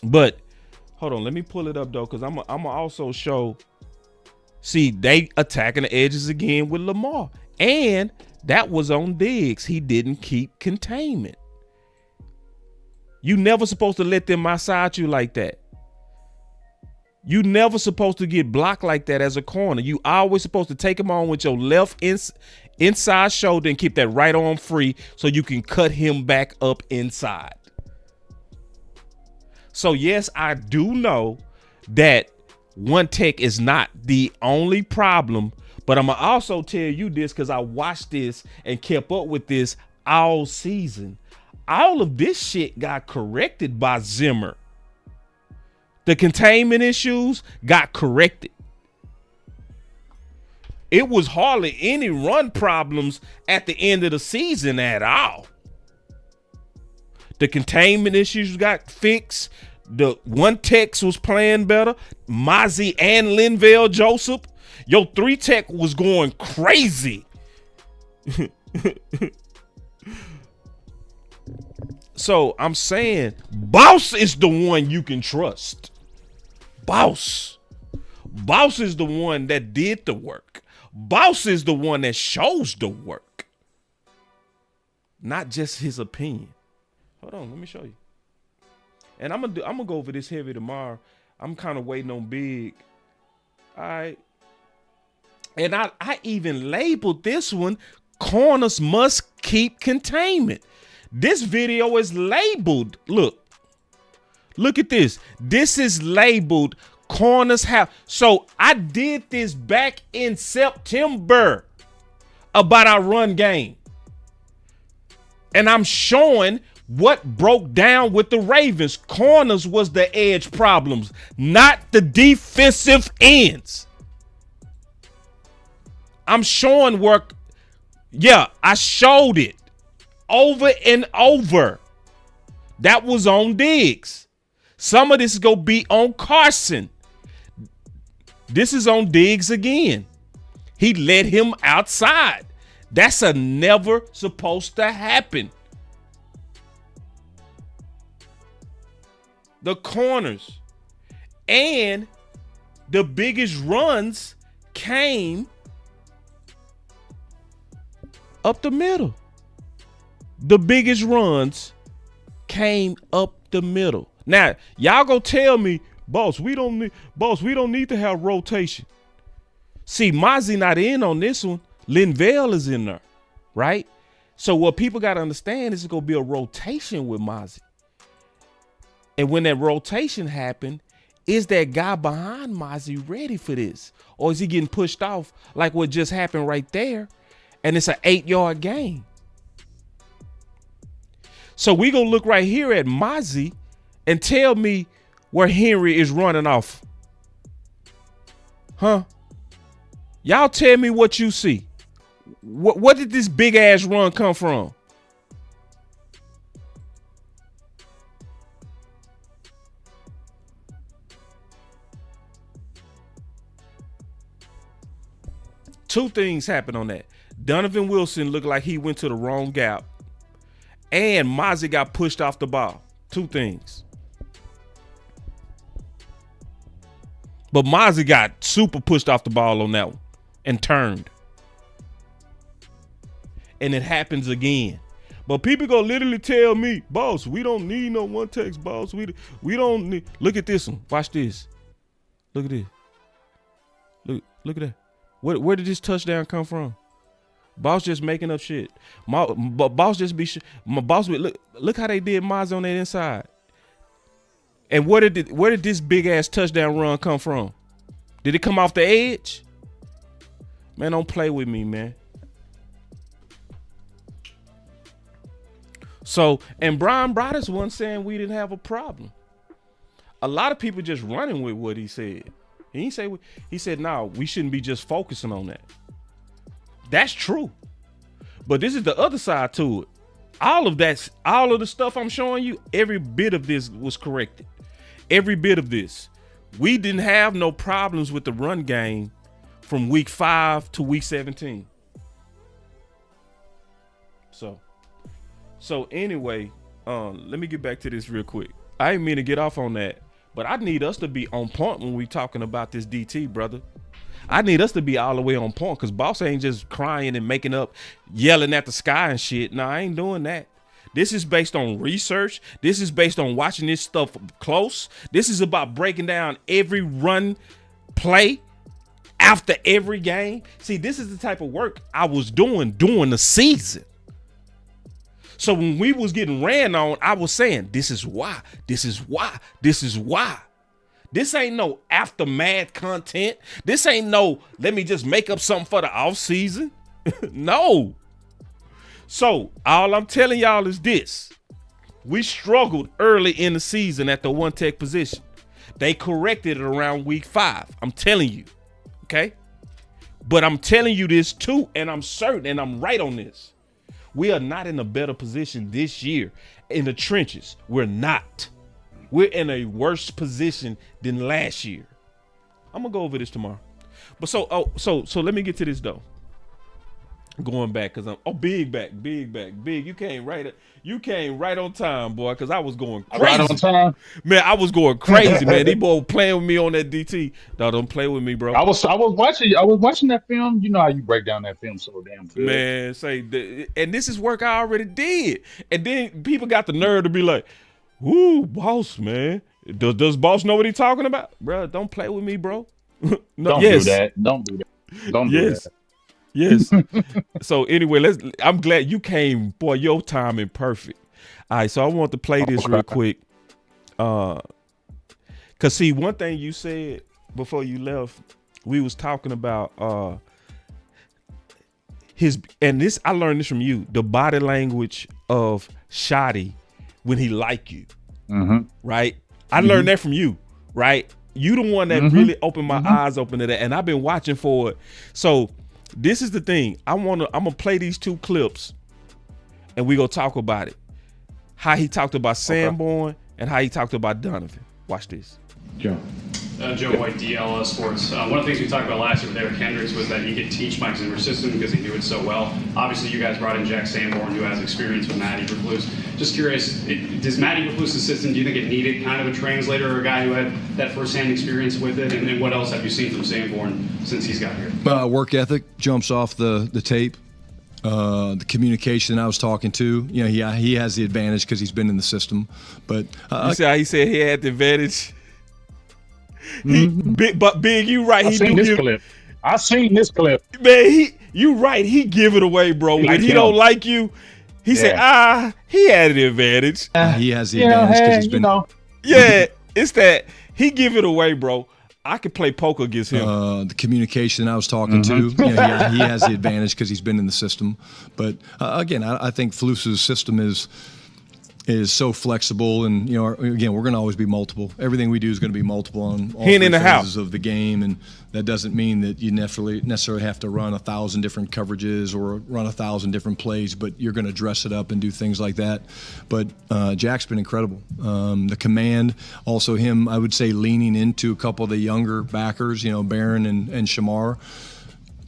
But hold on, let me pull it up though, because I'm gonna also show. See, they attacking the edges again with Lamar. And that was on Diggs. He didn't keep containment. You never supposed to let them outside you like that. You never supposed to get blocked like that as a corner. You always supposed to take him on with your left inside shoulder and keep that right arm free so you can cut him back up inside. So yes, I do know that one tech is not the only problem, but I'm gonna also tell you this because I watched this and kept up with this all season. All of this shit got corrected by Zimmer. The containment issues got corrected. It was hardly any run problems at the end of the season at all. The containment issues got fixed. The one tech was playing better. Mozzie and Linval Joseph. Your 3 tech was going crazy. So I'm saying Boss is the one you can trust. Boss is the one that did the work. Boss is the one that shows the work. Not just his opinion. Hold on, let me show you. And I'm gonna go over this heavy tomorrow. I'm kind of waiting on Big. All right. And I even labeled this one, corners must keep containment. This video is labeled. Look at this. This is labeled corners have. So I did this back in September about our run game. And I'm showing what broke down with the Ravens. Corners was the edge problems, not the defensive ends. I'm showing work. Yeah, I showed it. Over and over. That was on Diggs. Some of this is going to be on Carson. This is on Diggs again. He let him outside. That's a never supposed to happen. The corners and the biggest runs came up the middle. The biggest runs came up the middle. Now, y'all go tell me, boss, we don't need to have rotation. See, Mozzie not in on this one. Linval is in there, right? So what people got to understand is it's going to be a rotation with Mozzie. And when that rotation happened, is that guy behind Mozzie ready for this? Or is he getting pushed off like what just happened right there? And it's an 8-yard gain. So we gonna look right here at Mozzie and tell me where Henry is running off. Huh? Y'all tell me what you see. What did this big ass run come from? Two things happened on that. Donovan Wilson looked like he went to the wrong gap. And Mozzie got pushed off the ball. Two things. But Mozzie got super pushed off the ball on that one and turned. and it happens again. But people gonna literally tell me, boss, we don't need no one text, boss. We don't need. Look at this one. Watch this. Look at this. Look at that. Where did this touchdown come from? Boss just making up shit. Boss just be my boss. Look how they did Miles on that inside. And where did this big ass touchdown run come from? Did it come off the edge? Man, don't play with me, man. So, and Brian Broaddus wasn't saying we didn't have a problem. A lot of people just running with what he said. He said, no, we shouldn't be just focusing on that. That's true. But this is the other side to it. All of the stuff I'm showing you, every bit of this was corrected. Every bit of this. We didn't have no problems with the run game from week 5 to week 17. So anyway, let me get back to this real quick. I didn't mean to get off on that, but I need us to be on point when we talking about this DT, brother. I need us to be all the way on point, because boss ain't just crying and making up, yelling at the sky and shit. No, I ain't doing that. This is based on research. This is based on watching this stuff close. This is about breaking down every run play after every game. See, this is the type of work I was doing during the season. So when we was getting ran on, I was saying, this is why, this is why, this is why. This ain't no aftermath content. This ain't no, let me just make up something for the off season. No. So all I'm telling y'all is this. We struggled early in the season at the one tech position. They corrected it around week 5. I'm telling you. Okay. But I'm telling you this too, and I'm certain, and I'm right on this. We are not in a better position this year in the trenches. We're not. We're in a worse position than last year. I'm gonna go over this tomorrow. But so let me get to this though. Going back, cause I'm big. You came right on time, boy. Cause I was going crazy. Right on time, man. I was going crazy, man. These boys playing with me on that DT. No, don't play with me, bro. I was watching that film. You know how you break down that film so damn good, man. And this is work I already did. And then people got the nerve to be like, "Woo, boss, man. Does boss know what he's talking about, bro? Don't play with me, bro." No, Don't do that. Don't do that. Yes. So anyway, I'm glad you came, boy. Your timing perfect. All right, so I want to play this real quick. Cause see, one thing you said before you left, we was talking about I learned this from you, the body language of Shotty when he like you. Mm-hmm. Right? I learned that from you, right? You the one that really opened my eyes open to that, and I've been watching for it. So this is the thing. I'm gonna play these 2 clips, and we gonna talk about it. How he talked about Sanborn and how he talked about Donovan. Watch this. Joe White, DL Sports. One of the things we talked about last year with Eric Hendricks was that he could teach Mike Zimmer's system because he knew it so well. Obviously, you guys brought in Jack Sanborn, who has experience with Matt Eberflus. Just curious, does Matt Eberflus' system, do you think it needed kind of a translator or a guy who had that firsthand experience with it? And what else have you seen from Sanborn since he's got here? Work ethic jumps off the tape. The communication I was talking to, he has the advantage because he's been in the system. But you see how he said he had the advantage? Big, you right. I seen this clip. Man, you right. He give it away, bro. When he don't like you, he said, he had the advantage. He has the advantage because he's been. Yeah, it's that he give it away, bro. I could play poker against him. The communication I was talking to, he has the advantage because he's been in the system. But again, I think Flus's system is so flexible, and again, we're going to always be multiple. Everything we do is going to be multiple on all 3 phases of the game, and that doesn't mean that you necessarily have to run 1,000 different coverages or run 1,000 different plays, but you're going to dress it up and do things like that. But Jack's been incredible. The command, also him, I would say, leaning into a couple of the younger backers, Barron and Shamar.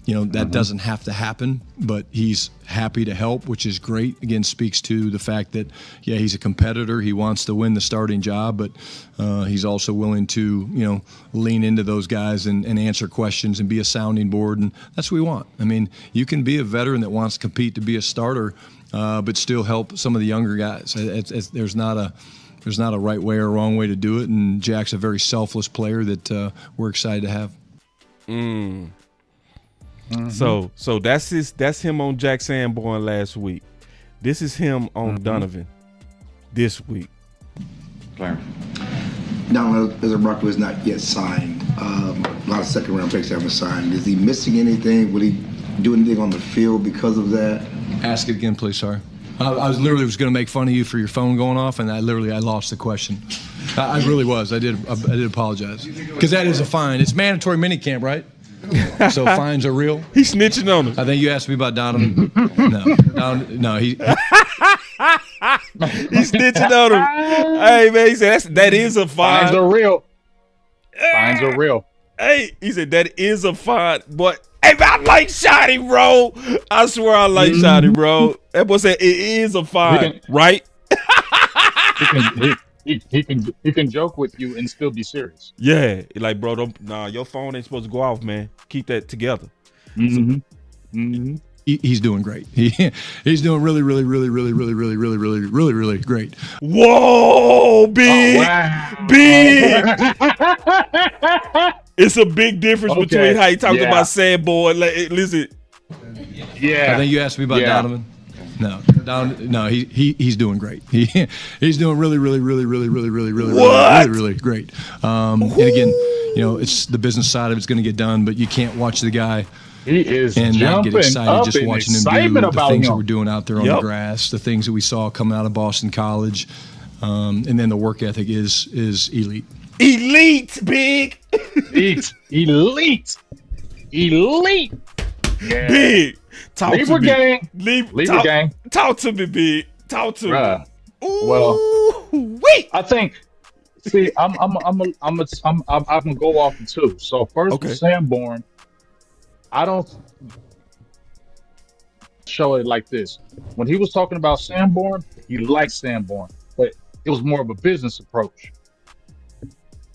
That doesn't have to happen, but he's happy to help, which is great. Again, speaks to the fact that, he's a competitor. He wants to win the starting job, but he's also willing to, lean into those guys and answer questions and be a sounding board, and that's what we want. I mean, you can be a veteran that wants to compete to be a starter, but still help some of the younger guys. There's not a right way or wrong way to do it, and Jack's a very selfless player that we're excited to have. So that's him on Jack Sanborn last week. This is him on Donovan this week. Claire. Donovan EzEruku is not yet signed. A lot of second round picks haven't signed. Is he missing anything? Will he do anything on the field because of that? Ask it again, please. Sorry. I was literally going to make fun of you for your phone going off, and I lost the question. I really was. I did apologize, because that is a fine. It's mandatory minicamp, right? So fines are real. He's snitching on him. I think you asked me about Donovan. No, he. He's snitching on him. Hey man, he said that is a fine. Fines are real. Fines are real. Hey, he said that is a fine, but hey, man, I like Shotty, bro. I swear I like Shotty, bro. That boy said it is a fine, right? He can joke with you and still be serious. Yeah, like, bro, your phone ain't supposed to go off, man. Keep that together. He's doing great. He's doing really, really, really, really, really, really, really, really, really, really great. Whoa, big, big. It's a big difference between how he talked about Sanborn. Listen. Yeah. I think you asked me about Donovan. No, he's doing great. He's doing really, really, really, really, really, really, really, really, really great. And again, it's the business side of it's going to get done, but you can't watch the guy and not get excited just watching him do the things that we're doing out there on the grass, the things that we saw coming out of Boston College, and then the work ethic is elite. Elite, big. Elite. Yeah. Big. Talk Libra to me. gang. Libra gang. Talk to me, big. Talk to me. Well, wait. I think. See, I'm gonna go off in two. So first, with Sanborn, I don't show it like this. When he was talking about Sanborn, he liked Sanborn, but it was more of a business approach.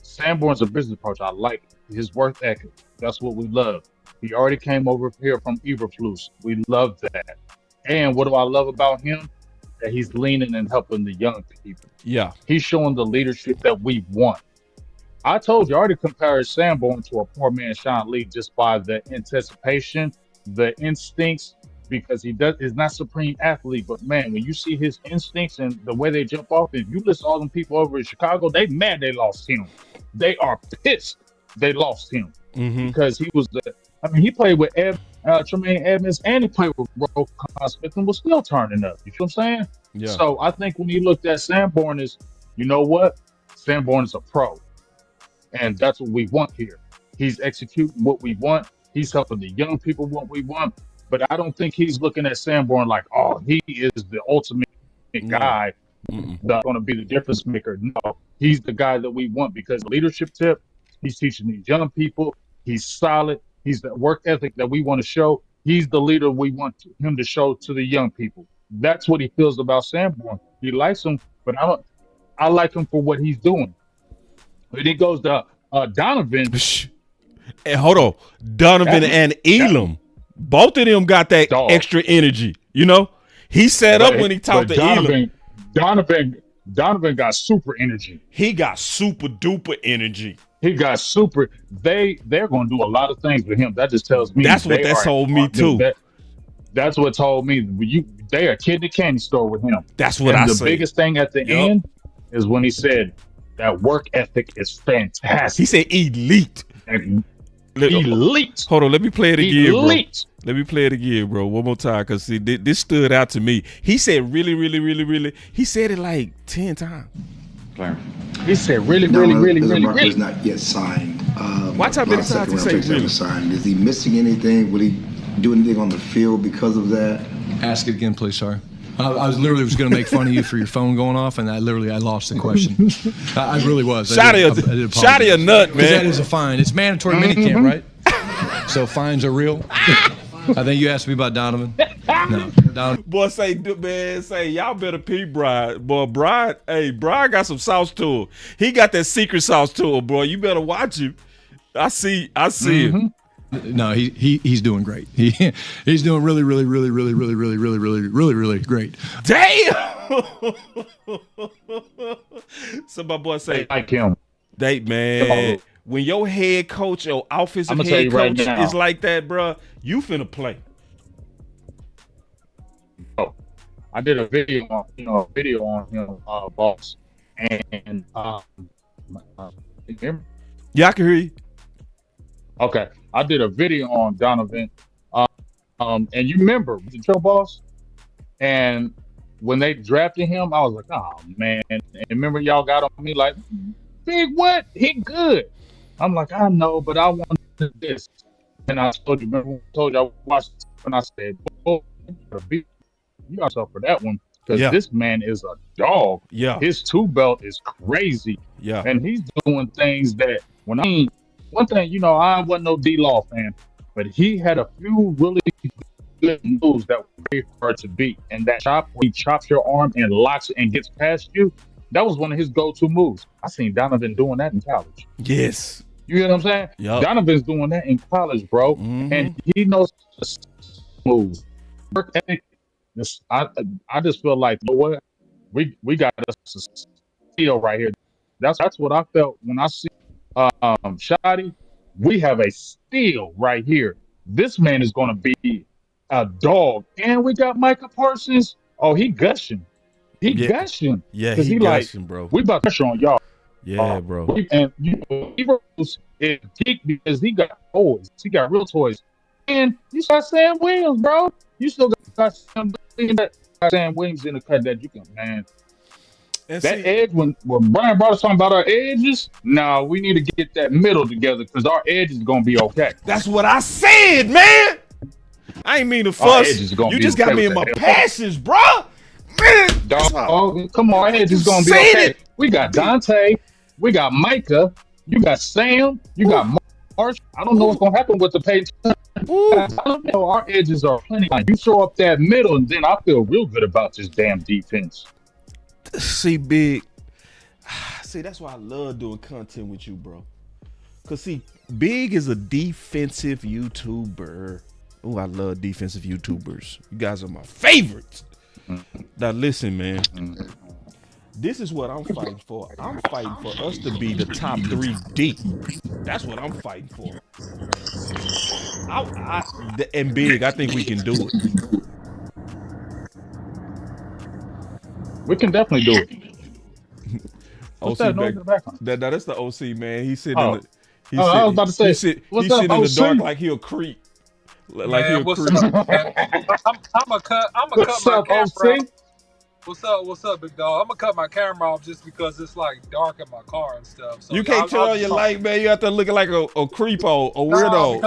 Sanborn's a business approach. I like his work ethic. That's what we love. He already came over here from EzEruku. We love that. And what do I love about him? That he's leaning and helping the young people. Yeah. He's showing the leadership that we want. I told you, I already compared Sanborn to a poor man Sean Lee just by the anticipation, the instincts, because is not supreme athlete. But man, when you see his instincts and the way they jump off, and you listen to all them people over in Chicago, they mad they lost him. They are pissed they lost him because he was he played with Tremaine Edmonds, and he played with Roquan Smith and was still turning up. You feel what I'm saying? Yeah. So I think when he looked at Sanborn as, you know what? Sanborn is a pro. And that's what we want here. He's executing what we want. He's helping the young people what we want. But I don't think he's looking at Sanborn like, oh, he is the ultimate guy that's going to be the difference maker. No, he's the guy that we want because leadership tip, he's teaching these young people. He's solid. He's the work ethic that we want to show. He's the leader we want him to show to the young people. That's what he feels about Sanborn. He likes him, but I like him for what he's doing. When he goes to Donovan. Hey, hold on. Donovan and Elam. Both of them got that extra energy. He set up when he talked to Elam. Donovan got super energy. He got super duper energy. He got super. They're going to do a lot of things with him. That just tells me. That's what that told me too. That's what told me. They are kid in the candy store with him. That's what I said. The biggest thing at the end is when he said that work ethic is fantastic. He said elite. Elite. Hold on, let me play it again, elite. Bro. Let me play it again, bro. One more time, because see, this stood out to me. He said really, really, really, really. He said it like 10 times. Claire. He said really, really, really, really, really. Is not yet signed. Watch how many times he say really. Signed. Is he missing anything? Will he do anything on the field because of that? Ask it again, please. Sorry. I was going to make fun of you for your phone going off, and I lost the question. I really was. Shotty a nut, man. That is a fine. It's mandatory minicamp, right? So fines are real. I think you asked me about Donovan. No, Boy, say y'all better peep Brian. Boy, Brian got some sauce to him. He got that secret sauce to him, bro. You better watch him. I see him. No, he's doing great. He's doing really great. Damn. So my boy say, like him. Man, when your head coach or offensive head coach is like that, bro, you finna play. Oh, I did a video on him, boss, and yeah, I can hear you. Okay, I did a video on Donovan, and you remember the Trail Boss, and when they drafted him, I was like, oh man, and remember y'all got on me like, big what? He good. I'm like, I know, but I want this, and I told you, remember, I told you I watched, and I said, oh, you got yourself for that one. Because this man is a dog. Yeah. His two belt is crazy. Yeah. And he's doing things that one thing, I wasn't no D-Law fan, but he had a few really good moves that were very hard to beat. And that chop, when he chops your arm and locks it and gets past you, that was one of his go-to moves. I seen Donovan doing that in college. Yes. You hear what I'm saying? Yep. Donovan's doing that in college, bro. Mm-hmm. And he knows the moves. Work ethic. I just feel like, you know what? We got a steal right here. That's what I felt when I see Shotty. We have a steal right here. This man is going to be a dog. And we got Micah Parsons. Oh, he gushing. Gushing. Yeah, he gushing, bro. We about to pressure on y'all. Yeah, bro. He is geek because he got toys. He got real toys. And you got Sam Williams, bro. You still got Sam Williams in the cut that you can, man. And that edge, when Brian brought us talking about our edges, no, we need to get that middle together because our edge is going to be okay. That's what I said, man. I ain't mean to fuss. You just got me in my passions, bro. Man. Dog, come on, our edge is going to be okay. We got Dante. We got Micah. You got Sam. You got Marsh. I don't know what's going to happen with the Peyton. I don't know. Our edges are plenty. You show up that middle, and then I feel real good about this damn defense. See, Big. See, that's why I love doing content with you, bro. Because, see, Big is a defensive YouTuber. Oh, I love defensive YouTubers. You guys are my favorites. Now, listen, man. This is what I'm fighting for. I'm fighting for us to be the top 3 deep. That's what I'm fighting for. And Big, I think we can do it. We can definitely do it. What's that noise in the background? That's the OC, man. He's sitting in the. I was about to say, he's sitting in the dark like he'll creep. Like man, he'll creep. I'm gonna cut my camera. What's up, big dog? I'm gonna cut my camera off just because it's like dark in my car and stuff. So you can't turn on your light, man. You have to look like a creepo, a weirdo.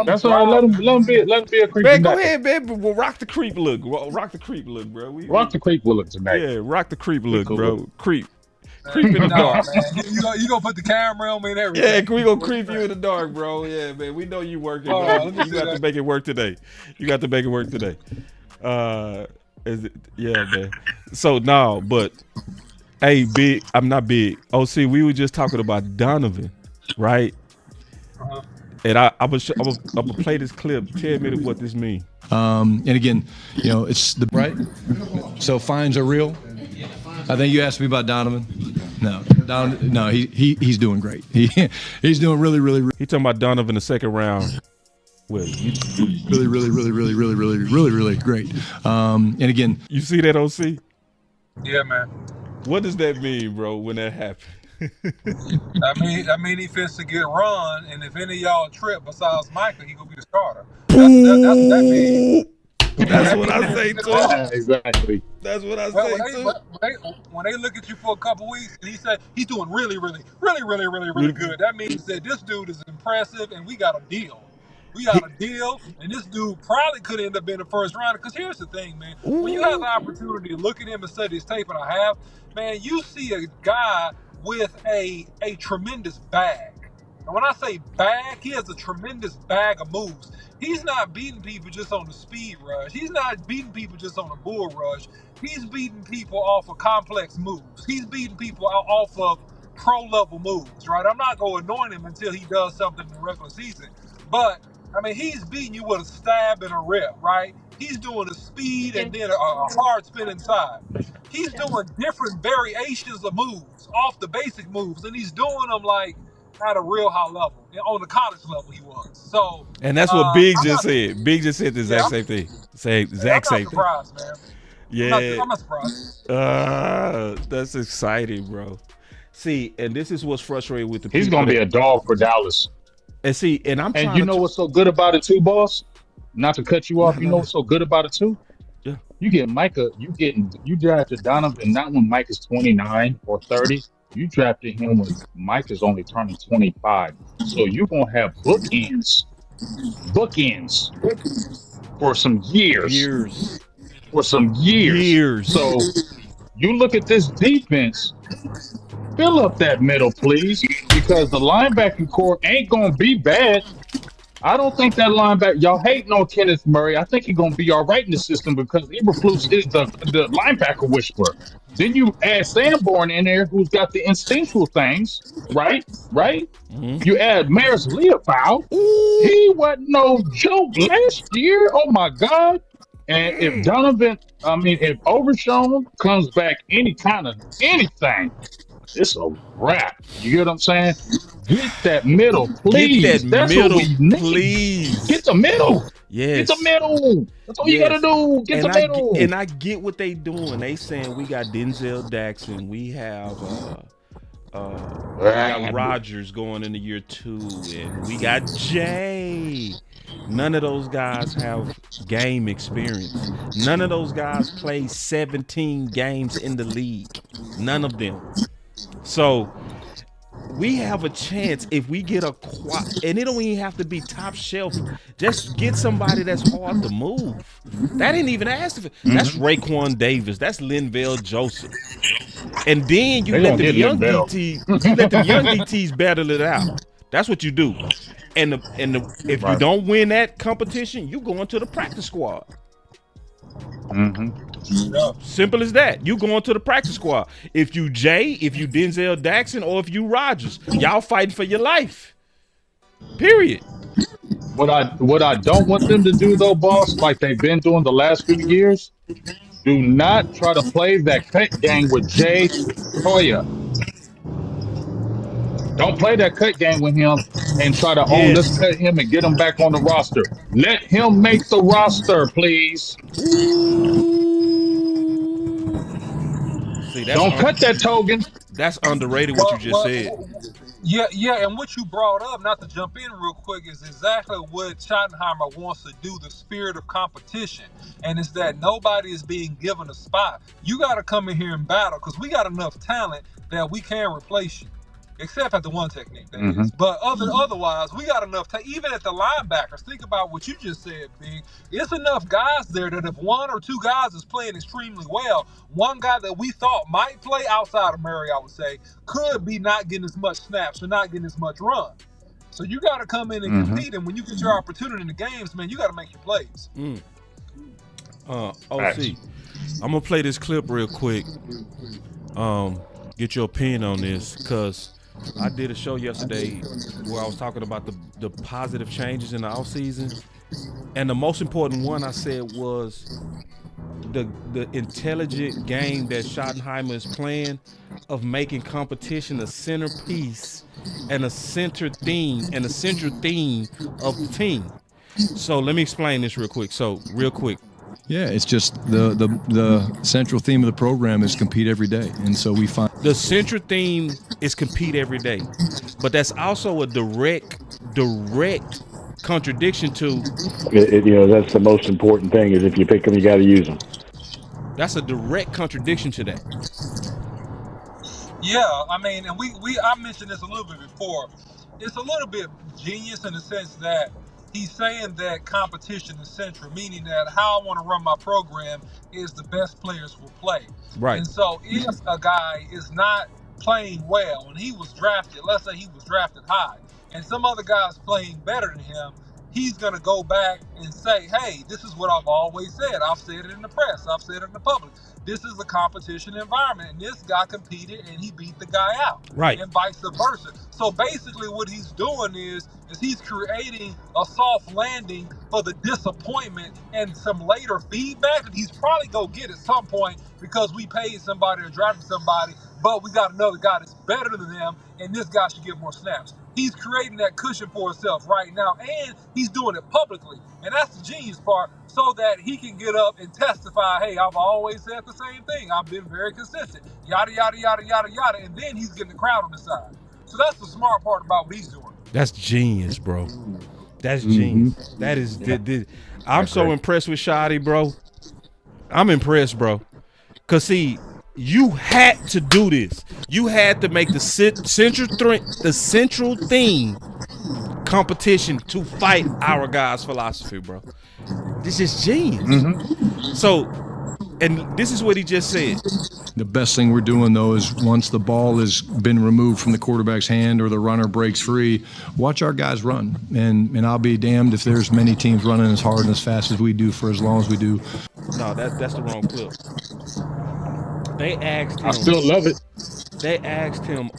That's all right. Let him be a creep. Man, go ahead, man. We'll rock the creep look. Rock the creep look, bro. Rock the creep look tonight. Yeah, rock the creep look, bro. Creep in the dark. Man. You gonna put the camera on me and everything. Yeah, we gonna creep you in the dark, bro. Yeah, man. We know you working, bro. You got to make it work today. Yeah, man. So no, but hey, Big, I'm not Big. Oh, see, we were just talking about Donovan, right? Uh-huh. And I'm gonna play this clip. Tell me what this means. And again, it's the right. So fines are real. I think you asked me about Donovan. No, he's doing great. He's doing really. He talking about Donovan the second round. Really great. And again, you see that, OC? Yeah, man. What does that mean, bro? When that happened? I mean, he fits to get run, and if any of y'all trip besides Micah, he gonna be the starter. That's what that means. That's what I say too. Exactly. That's what I say too. When they look at you for a couple weeks and he said he's doing really good, that means that this dude is impressive and we got a deal. And this dude probably could end up being the first rounder. Because here's the thing, man. When you have the opportunity to look at him and study his tape, and I have, man, you see a guy with a tremendous bag. And when I say bag, he has a tremendous bag of moves. He's not beating people just on the speed rush. He's not beating people just on the bull rush. He's beating people off of complex moves. He's beating people off of pro-level moves, right? I'm not going to anoint him until he does something in the regular season. But, I mean, he's beating you with a stab and a rip, right? He's doing a speed and then a hard spin inside. He's doing different variations of moves off the basic moves, and he's doing them like at a real high level. On the college level, he was. So, and that's what Big just said. Big just said the exact same thing. Exact same thing. I'm not surprised, man. Yeah, I'm not surprised. That's exciting, bro. See, and this is what's frustrating with the He's people. He's gonna be a dog for Dallas. And see, and you know what's so good about it too, boss? Not to cut you off. You know what's so good about it too? Yeah. You get Micah. You drafted Donovan not when Mike is 29 or 30. You drafted him when Mike is only turning 25. So you're gonna have bookends for some years. For some years. So you look at this defense. Fill up that middle, please, because the linebacking core ain't gonna be bad. I don't think that linebacker, y'all hating on Kenneth Murray. I think he's gonna be all right in the system because Eberflus is the linebacker whisperer. Then you add Sanborn in there, who's got the instinctual things, right? Mm-hmm. You add Maris Leopold. He wasn't no joke last year. Oh my God! And if if Overshown comes back any kind of anything, it's a wrap. You get what I'm saying? Get that middle, please. That's what we need. Please. Get the middle. Yes. Get the middle. That's all you gotta do. Get the middle. And I get what they doing. They saying we got Denzel Jackson. We have Rodgers going into year 2, and we got Jay. None of those guys have game experience. None of those guys play 17 games in the league. None of them. So we have a chance if we get and it don't even have to be top shelf. Just get somebody that's hard to move. That ain't even asked for. That's Raekwon Davis. That's Linval Joseph. And then you let the young DTs battle it out. That's what you do. And if you don't win that competition, you go into the practice squad. Simple as that. You go into the practice squad. If you Denzel Jackson, or if you Rodgers, y'all fighting for your life. Period. What I don't want them to do though, boss, like they've been doing the last few years, do not try to play that cut game with Jay Toya. Don't play that cut game with him and try to let's cut him and get him back on the roster. Let him make the roster, please. See, don't cut that token. That's underrated what you just said. Yeah, and what you brought up, not to jump in real quick, is exactly what Schottenheimer wants to do, the spirit of competition. And it's that nobody is being given a spot. You got to come in here and battle because we got enough talent that we can replace you. Except at the one technique, that is. But otherwise, we got enough even at the linebackers. Think about what you just said, Big. It's enough guys there that if one or two guys is playing extremely well, one guy that we thought might play outside of Murray, I would say, could be not getting as much snaps or not getting as much run. So you got to come in and compete, and when you get your opportunity in the games, man, you got to make your plays. OC, I'm going to play this clip real quick. Get your opinion on this, because I did a show yesterday where I was talking about the positive changes in the offseason. And the most important one I said was the intelligent game that Schottenheimer is playing of making competition a centerpiece and a central theme of the team. So let me explain this real quick. Yeah, it's just the central theme of the program is compete every day, and so we find the central theme is compete every day, but that's also a direct contradiction to. That's the most important thing is if you pick them, you got to use them. That's a direct contradiction to that. Yeah, I mean, and I mentioned this a little bit before. It's a little bit genius in the sense that he's saying that competition is central, meaning that how I want to run my program is the best players will play. Right. And so if a guy is not playing well and he was drafted, let's say he was drafted high, and some other guy's playing better than him, he's going to go back and say, hey, this is what I've always said. I've said it in the press. I've said it in the public. This is a competition environment, and this guy competed and he beat the guy out, right? And vice versa. So basically what he's doing is he's creating a soft landing for the disappointment and some later feedback that he's probably going to get at some point because we paid somebody or drafted somebody, but we got another guy that's better than them, and this guy should get more snaps. He's creating that cushion for himself right now, and he's doing it publicly. And that's the genius part, so that he can get up and testify, hey, I've always said the same thing. I've been very consistent, yada, yada, yada, yada, yada. And then he's getting the crowd on his side. So that's the smart part about what he's doing. That's genius, bro. That's genius. That is, I'm so impressed with Shotty, bro. I'm impressed, bro. Because, see, you had to do this. You had to make the central theme competition to fight our guys' philosophy, bro. This is genius. So, and this is what he just said. The best thing we're doing, though, is once the ball has been removed from the quarterback's hand or the runner breaks free, watch our guys run. And I'll be damned if there's many teams running as hard and as fast as we do for as long as we do. No, that's the wrong clip. They asked him. I still love it. They asked him,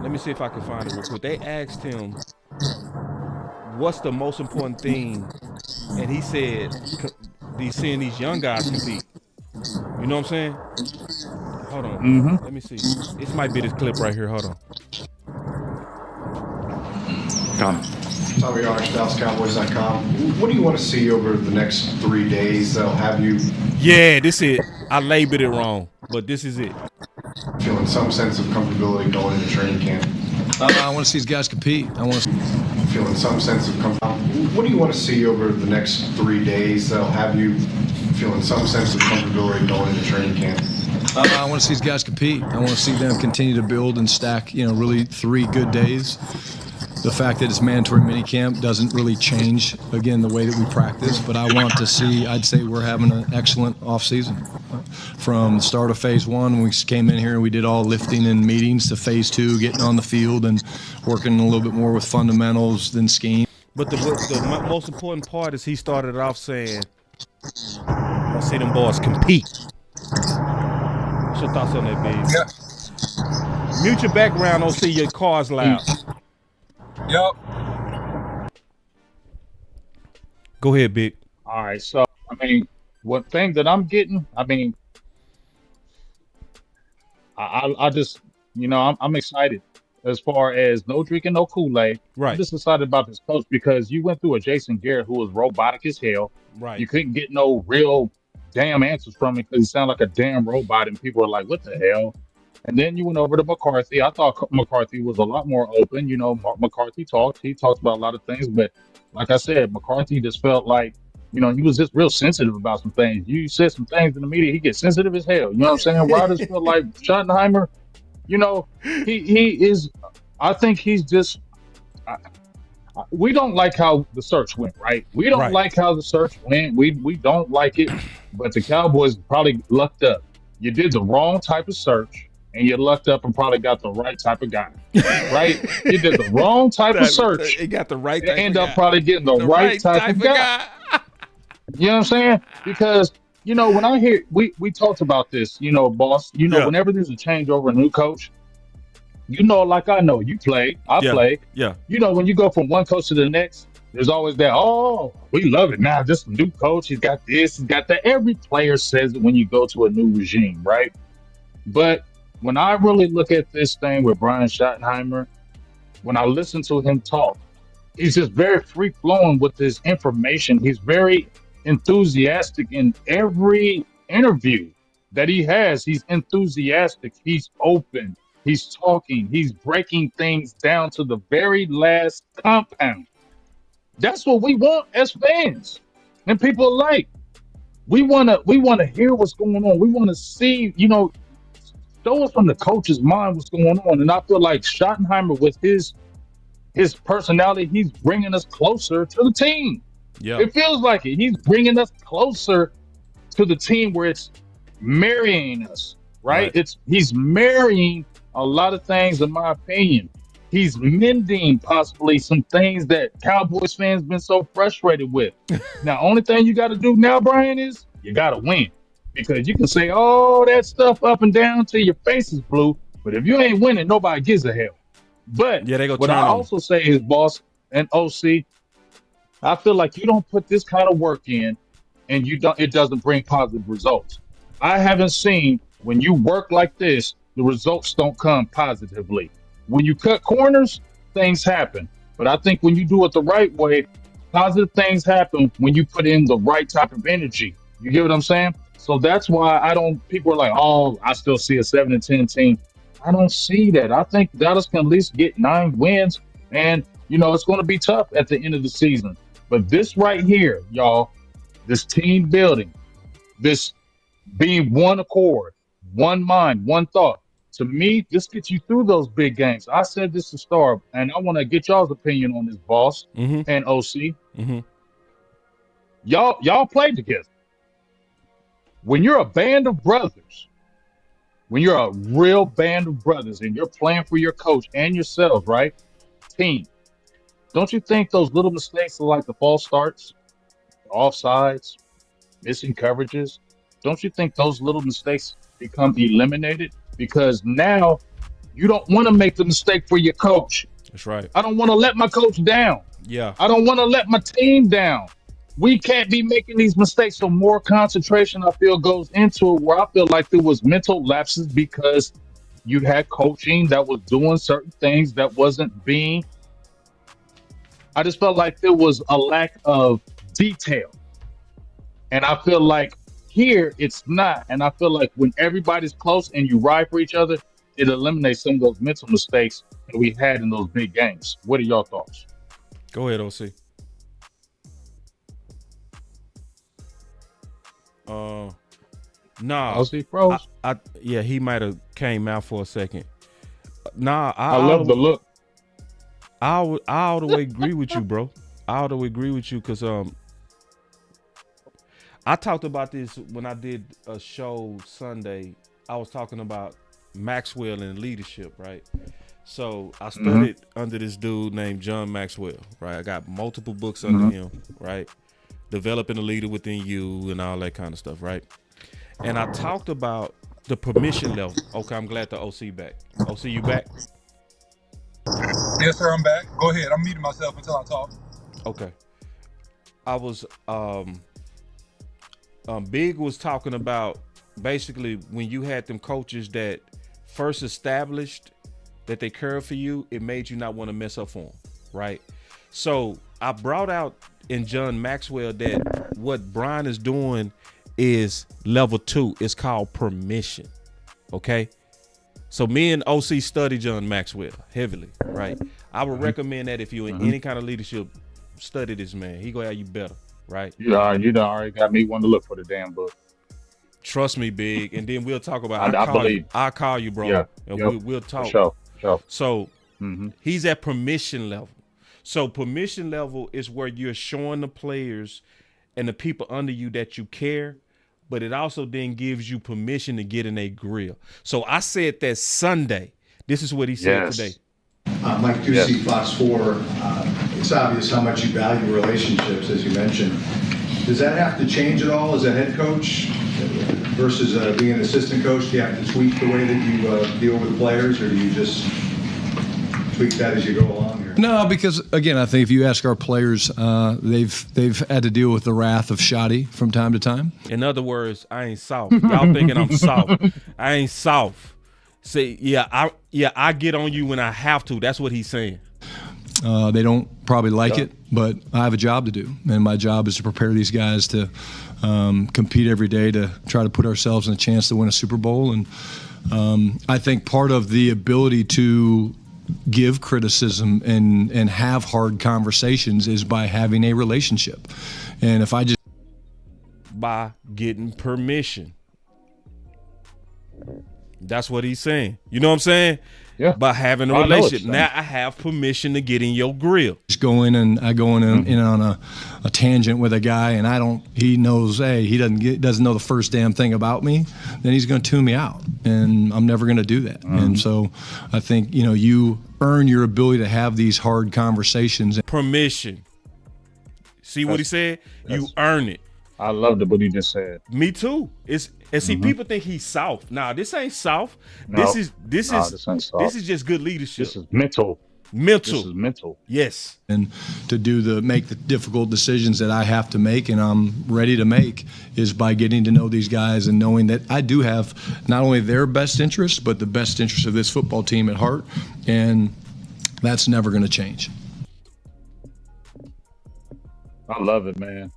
let me see if I can find it real quick. They asked him, what's the most important thing? And he said, he's seeing these young guys compete. You know what I'm saying? Hold on. Let me see. This might be this clip right here. Hold on. Tommy Arch, DallasCowboys.com. What do you want to see over the next 3 days that'll have you? Yeah, this is it. I labeled it wrong, but this is it. Feeling some sense of comfortability going into training camp. I want to see these guys compete. Feeling some sense of comfortability. What do you want to see over the next 3 days that'll have you feeling some sense of comfortability going into training camp? I want to see these guys compete. I want to see them continue to build and stack, really 3 good days. The fact that it's mandatory minicamp doesn't really change, again, the way that we practice, but I want to see, I'd say we're having an excellent offseason. From the start of phase 1, when we came in here and we did all lifting and meetings, to phase 2, getting on the field and working a little bit more with fundamentals than scheme. But the most important part is he started off saying, I see them boys compete. What's your thoughts on that, baby? Yeah. Mute your background, don't see your cars loud. Yep. Go ahead, Big. All right. So, one thing that I'm getting, I just, I'm excited as far as no drinking, no Kool-Aid. Right. I'm just excited about this coach because you went through a Jason Garrett who was robotic as hell. Right. You couldn't get no real damn answers from him because he sounded like a damn robot, and people were like, what the hell? And then you went over to McCarthy. I thought McCarthy was a lot more open. McCarthy talked. He talked about a lot of things. But like I said, McCarthy just felt like, he was just real sensitive about some things. You said some things in the media, he gets sensitive as hell. You know what I'm saying? Rodgers felt like Schottenheimer, he is, I think he's just, we don't like how the search went, right? We don't like how the search went. We don't like it. But the Cowboys probably lucked up. You did the wrong type of search. And you lucked up and probably got the right type of guy, right? You did the wrong type of search. It got the right type of guy. You end up probably getting the right type of guy. You know what I'm saying? Because, when I hear, we talked about this, boss, whenever there's a changeover, a new coach, like I know, you play, I play. Yeah. When you go from one coach to the next, there's always that, oh, we love it now. This new coach, he's got this, he's got that. Every player says it when you go to a new regime, right? But when I really look at this thing with Brian Schottenheimer, when I listen to him talk, he's just very free-flowing with his information. He's very enthusiastic in every interview that he has. He's enthusiastic. He's open. He's talking. He's breaking things down to the very last compound. That's what we want as fans. And people like, we want to hear what's going on. We want to see, show us from the coach's mind what's going on. And I feel like Schottenheimer, with his personality, he's bringing us closer to the team. Yeah. It feels like it. He's bringing us closer to the team where it's marrying us, right? He's marrying a lot of things, in my opinion. He's mending possibly some things that Cowboys fans been so frustrated with. Now, only thing you got to do now, Brian, is you got to win. Because you can say all that stuff up and down till your face is blue, but if you ain't winning, nobody gives a hell. But Yeah, they go what turn I on. also say is, boss and OC, I feel like you don't put this kind of work in and it doesn't bring positive results. I haven't seen when you work like this, the results don't come positively. When you cut corners, things happen. But I think when you do it the right way, positive things happen when you put in the right type of energy. You get what I'm saying? So that's why people are like, oh, I still see a 7-10 team. I don't see that. I think Dallas can at least get 9 wins. And, it's going to be tough at the end of the season. But this right here, y'all, this team building, this being one accord, one mind, one thought. To me, this gets you through those big games. I said this to start, and I want to get y'all's opinion on this, boss and OC. Y'all play together. When you're a band of brothers, when you're a real band of brothers, and you're playing for your coach and yourselves, right? Team. Don't you think those little mistakes are like the false starts, offsides, missing coverages? Don't you think those little mistakes become eliminated? Because now you don't want to make the mistake for your coach. That's right. I don't want to let my coach down. Yeah. I don't want to let my team down. We can't be making these mistakes. So more concentration, I feel, goes into it, where I feel like there was mental lapses because you had coaching that was doing certain things that wasn't being. I just felt like there was a lack of detail. And I feel like here it's not. And I feel like when everybody's close and you ride for each other, it eliminates some of those mental mistakes that we had in those big games. What are your thoughts? Go ahead, OC. Nah. OC froze. Yeah, he might have came out for a second. Nah, I love the look. I all the way agree with you, bro. I all the way agree with you because I talked about this when I did a show Sunday. I was talking about Maxwell and leadership, right? So I studied under this dude named John Maxwell, right? I got multiple books under him, right? Developing a leader within you and all that kind of stuff, right? And I talked about the permission level. Okay, I'm glad the OC back. OC, you back? Yes, sir, I'm back. Go ahead. I'm muting myself until I talk. Okay. I was Big was talking about basically when you had them coaches that first established that they cared for you, it made you not want to mess up for them, right? So I brought out in John Maxwell that what Brian is doing is level 2. It's called permission, okay? So me and OC study John Maxwell heavily, right? I would recommend that if you're in any kind of leadership, study this man. He gonna have you better, right? Yeah, you done already got me wanting to look for the damn book. Trust me, Big, and then we'll talk about. I'll call you, bro. Yeah, and we'll talk. Sure. So he's at permission level. So permission level is where you're showing the players and the people under you that you care, but it also then gives you permission to get in a grill. So I said that Sunday. This is what he said today. Mike Ducey, Fox 4. It's obvious how much you value relationships, as you mentioned. Does that have to change at all as a head coach versus being an assistant coach? Do you have to tweak the way that you deal with players, or do you just tweak that as you go along here? No, because again, I think if you ask our players, they've had to deal with the wrath of Shoddy from time to time. In other words, I ain't soft. Y'all thinking I'm soft. I ain't soft. Say, I get on you when I have to. That's what he's saying. They don't probably like it, but I have a job to do, and my job is to prepare these guys to compete every day to try to put ourselves in a chance to win a Super Bowl. And I think part of the ability to give criticism and have hard conversations is by having a relationship. And if I just by getting permission. That's what he's saying. You know what I'm saying? by having a relationship. Now I have permission to get in your grill. Just go in and I go in on a tangent with a guy, and he knows, hey, he doesn't know the first damn thing about me, then he's going to tune me out, and I'm never going to do that. And so I think, you earn your ability to have these hard conversations. Permission. See what he said? You earn it. I loved what he just said. Me too. See, people think he's soft. Nah, this ain't soft. No. This ain't soft. This is just good leadership. This is mental. This is mental. Yes. And to make the difficult decisions that I have to make and I'm ready to make is by getting to know these guys and knowing that I do have not only their best interests, but the best interest of this football team at heart. And that's never going to change. I love it, man.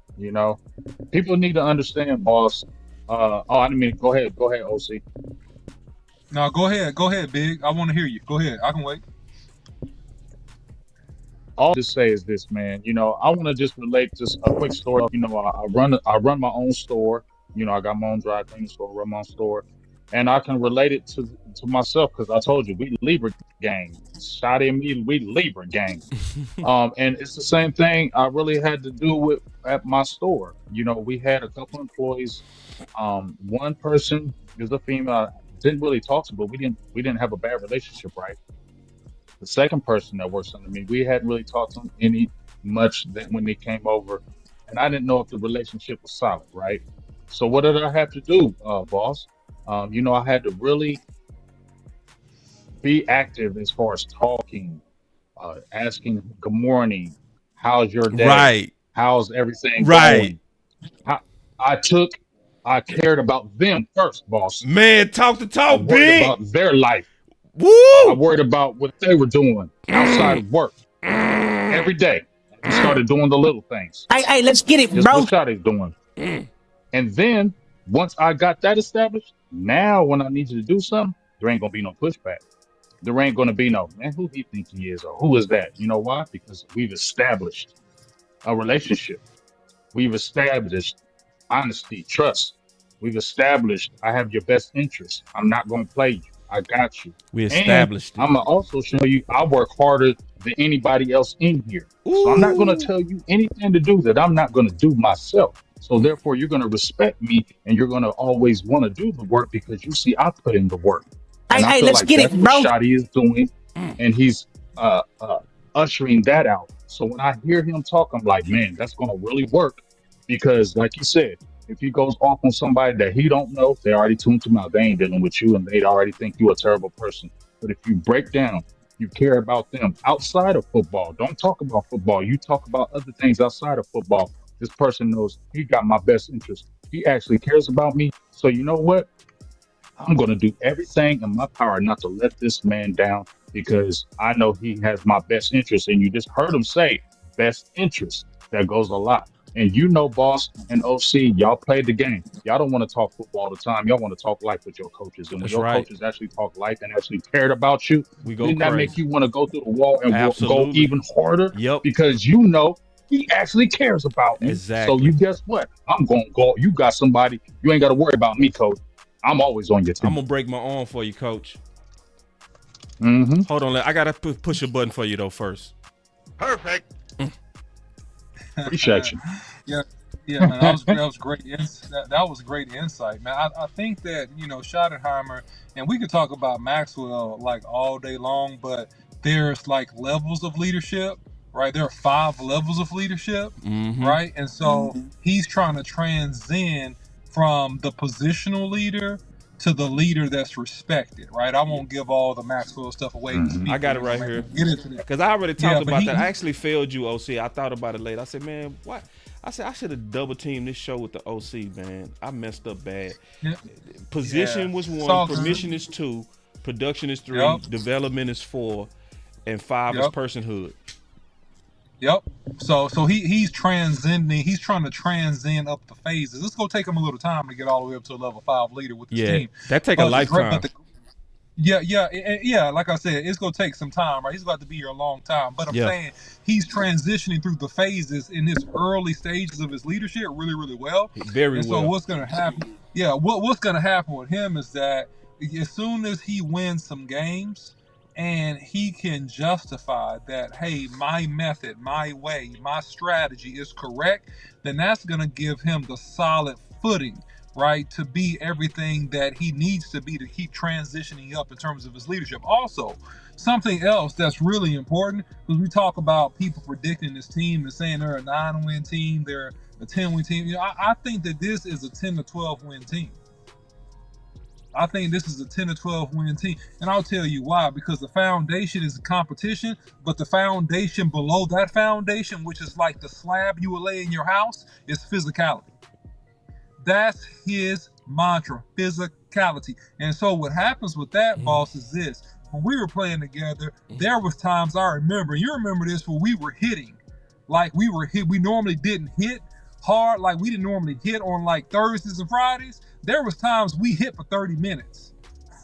People need to understand, boss. I didn't mean, go ahead, OC. No, go ahead, Big. I want to hear you. Go ahead. I can wait. All I'll just say is this, man. I want to just relate just a quick story. I run my own store. I got my own dry cleaning store, run my own store, and I can relate it to myself because I told you we Libra gang. Shotty and me, we Libra gang. And it's the same thing I really had to do with at my store. We had a couple employees. One person is a female. I didn't really talk to, but we didn't have a bad relationship, right? The second person that works under me, we hadn't really talked to them much when they came over, and I didn't know if the relationship was solid, right? So what did I have to do, boss? I had to really be active as far as talking, asking good morning, how's your day? Right. How's everything right. going? I cared about them first, boss. Man, talk the talk, I worried big. about their life. Woo! I worried about what they were doing outside of work every day. We started doing the little things. Hey, let's get it, Just bro. what Shotty's doing. And then once I got that established, now when I need you to do something, there ain't gonna be no pushback. There ain't gonna be no, man, who he think he is or who is that? You know why? Because we've established a relationship. We've established honesty, trust. We've established I have your best interest. I'm not gonna play you. I got you. We established it. I'm gonna also show you I work harder than anybody else in here. Ooh. So I'm not gonna tell you anything to do that I'm not gonna do myself. So therefore you're gonna respect me and you're gonna always want to do the work because you see I put in the work. And I feel let's like get that's it, bro. what Shotty is doing, and he's ushering that out. So when I hear him talk, I'm like, man, that's gonna really work because, like you said, if he goes off on somebody that he don't know, they already tuned him out. They ain't dealing with you, and they already think you a terrible person. But if you break down, you care about them outside of football. Don't talk about football. You talk about other things outside of football. This person knows he got my best interest. He actually cares about me. So you know what? I'm going to do everything in my power not to let this man down because I know he has my best interest. And you just heard him say best interest. That goes a lot. And boss and OC, y'all played the game. Y'all don't want to talk football all the time. Y'all want to talk life with your coaches. And when your coaches actually talk life and actually cared about you, didn't that make you want to go through the wall and go even harder? Yep. Because he actually cares about me. Exactly. So you guess what? I'm going to go. You got somebody. You ain't got to worry about me, coach. I'm always on your team. I'm going to break my arm for you, coach. Mm-hmm. Hold on. I got to push a button for you, though, first. Perfect. Appreciate you. Yeah, man, that was great. That was great insight, man. I think that Schottenheimer, and we could talk about Maxwell like all day long, but there's like levels of leadership, right? There are 5 levels of leadership, right? And so he's trying to transcend from the positional leader to the leader that's respected, right? I won't give all the Maxwell stuff away. I got it right here. Get into that. Because I already talked about that. I actually failed you, OC. I thought about it later. I said, man, what? I said, I should have double teamed this show with the OC, man. I messed up bad. Yeah. Position was 1, permission is 2, production is 3, development is 4, and 5 is personhood. Yep. So he's transcending. He's trying to transcend up the phases. It's gonna take him a little time to get all the way up to a level 5 leader with the team. That take a lifetime. Yeah. Like I said, it's gonna take some time, right? He's got to be here a long time. But I'm saying he's transitioning through the phases in his early stages of his leadership really, really well. Very well. So what's gonna happen? Yeah. What's gonna happen with him is that as soon as he wins some games, and he can justify that, hey, my method, my way, my strategy is correct, then that's going to give him the solid footing, right, to be everything that he needs to be to keep transitioning up in terms of his leadership. Also, something else that's really important, because we talk about people predicting this team and saying they're a 9-win team, they're a 10-win team. You know, I think that this is a 10 to 12 win team. I think this is a 10 to 12 win team. And I'll tell you why. Because the foundation is a competition, but the foundation below that foundation, which is like the slab you will lay in your house, is physicality. That's his mantra, physicality. And so what happens with that, boss, is this. When we were playing together, there was times I remember, you remember this, where we were hitting. Like we normally didn't hit hard, like we didn't normally hit on like Thursdays and Fridays. There was times we hit for 30 minutes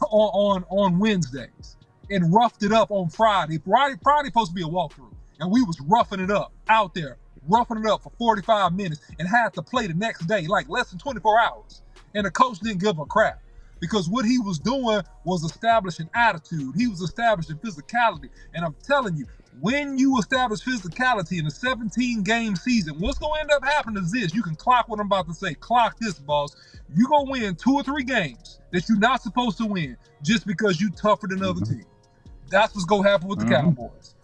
on Wednesdays and roughed it up on Friday. Friday supposed to be a walkthrough, and we was roughing it up out there, roughing it up for 45 minutes and had to play the next day, like less than 24 hours. And the coach didn't give a crap, because what he was doing was establishing attitude. He was establishing physicality. And I'm telling you, when you establish physicality in a 17-game season, what's going to end up happening is this. You can clock what I'm about to say. Clock this, boss. You're going to win 2 or 3 games that you're not supposed to win just because you tougher than other team. That's what's going to happen with the Cowboys.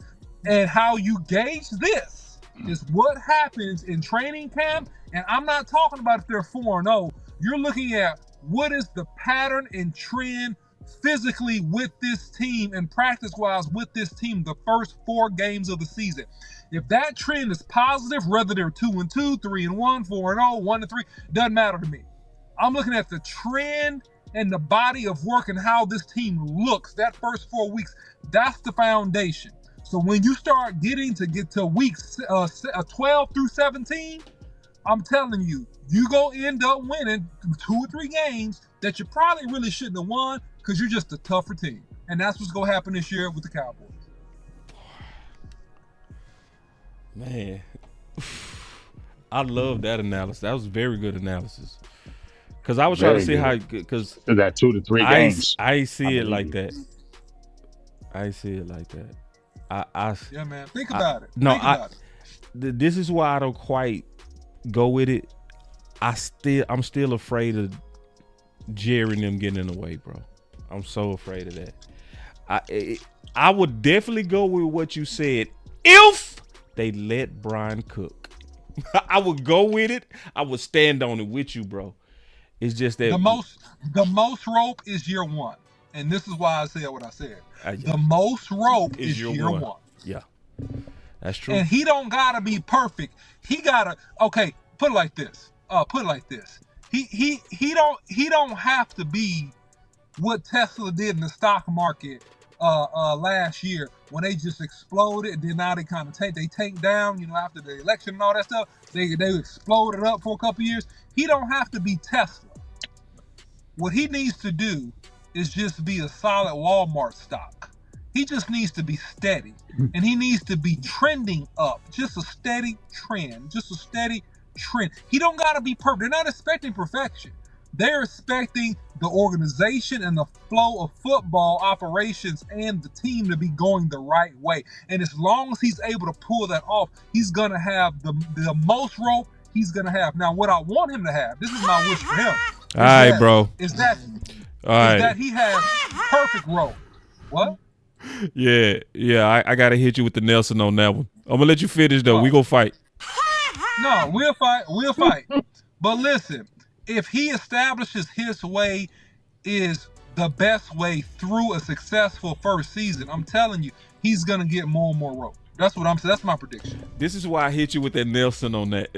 And how you gauge this is what happens in training camp. And I'm not talking about if they're 4-0. You're looking at what is the pattern and trend physically with this team and practice-wise with this team the first 4 games of the season. If that trend is positive, whether they're 2-2, 3-1, 4-0, 1-3, doesn't matter to me. I'm looking at the trend and the body of work and how this team looks that first 4 weeks. That's the foundation. So when you start getting to weeks 12 through 17, I'm telling you, you're going to end up winning 2 or 3 games that you probably really shouldn't have won, because you're just a tougher team. And that's what's going to happen this year with the Cowboys. Man, I love that analysis. That was very good analysis. Because I was trying to see how, because that 2 to 3 games. I see it like that. I see it like that. Yeah, man. Think about it. No, Think about it. This is why I don't quite go with it. I'm still afraid of Jaire and them getting in the way, bro. I'm so afraid of that. I would definitely go with what you said if they let Brian cook. I would go with it. I would stand on it with you, bro. It's just that the most rope is year 1, and this is why I said what I said. The most rope is year 1. Yeah, that's true. And he don't gotta be perfect. He gotta put it like this. He don't have to be what Tesla did in the stock market last year when they just exploded, and then now they kind of tanked down, after the election and all that stuff. They exploded up for a couple years. He don't have to be Tesla. What he needs to do is just be a solid Walmart stock. He just needs to be steady, and he needs to be trending up. Just a steady trend. He don't gotta be perfect. They're not expecting perfection. They're expecting the organization and the flow of football operations and the team to be going the right way. And as long as he's able to pull that off, he's going to have the most rope he's going to have. Now, what I want him to have, this is my wish for him. All right, bro. Is that he has perfect rope. What? Yeah. I got to hit you with the Nelson on that one. I'm going to let you finish, though. We going to fight. No, we'll fight. But listen, if he establishes his way is the best way through a successful first season, I'm telling you, he's going to get more and more rope. That's what I'm saying. That's my prediction. This is why I hit you with that Nelson on that.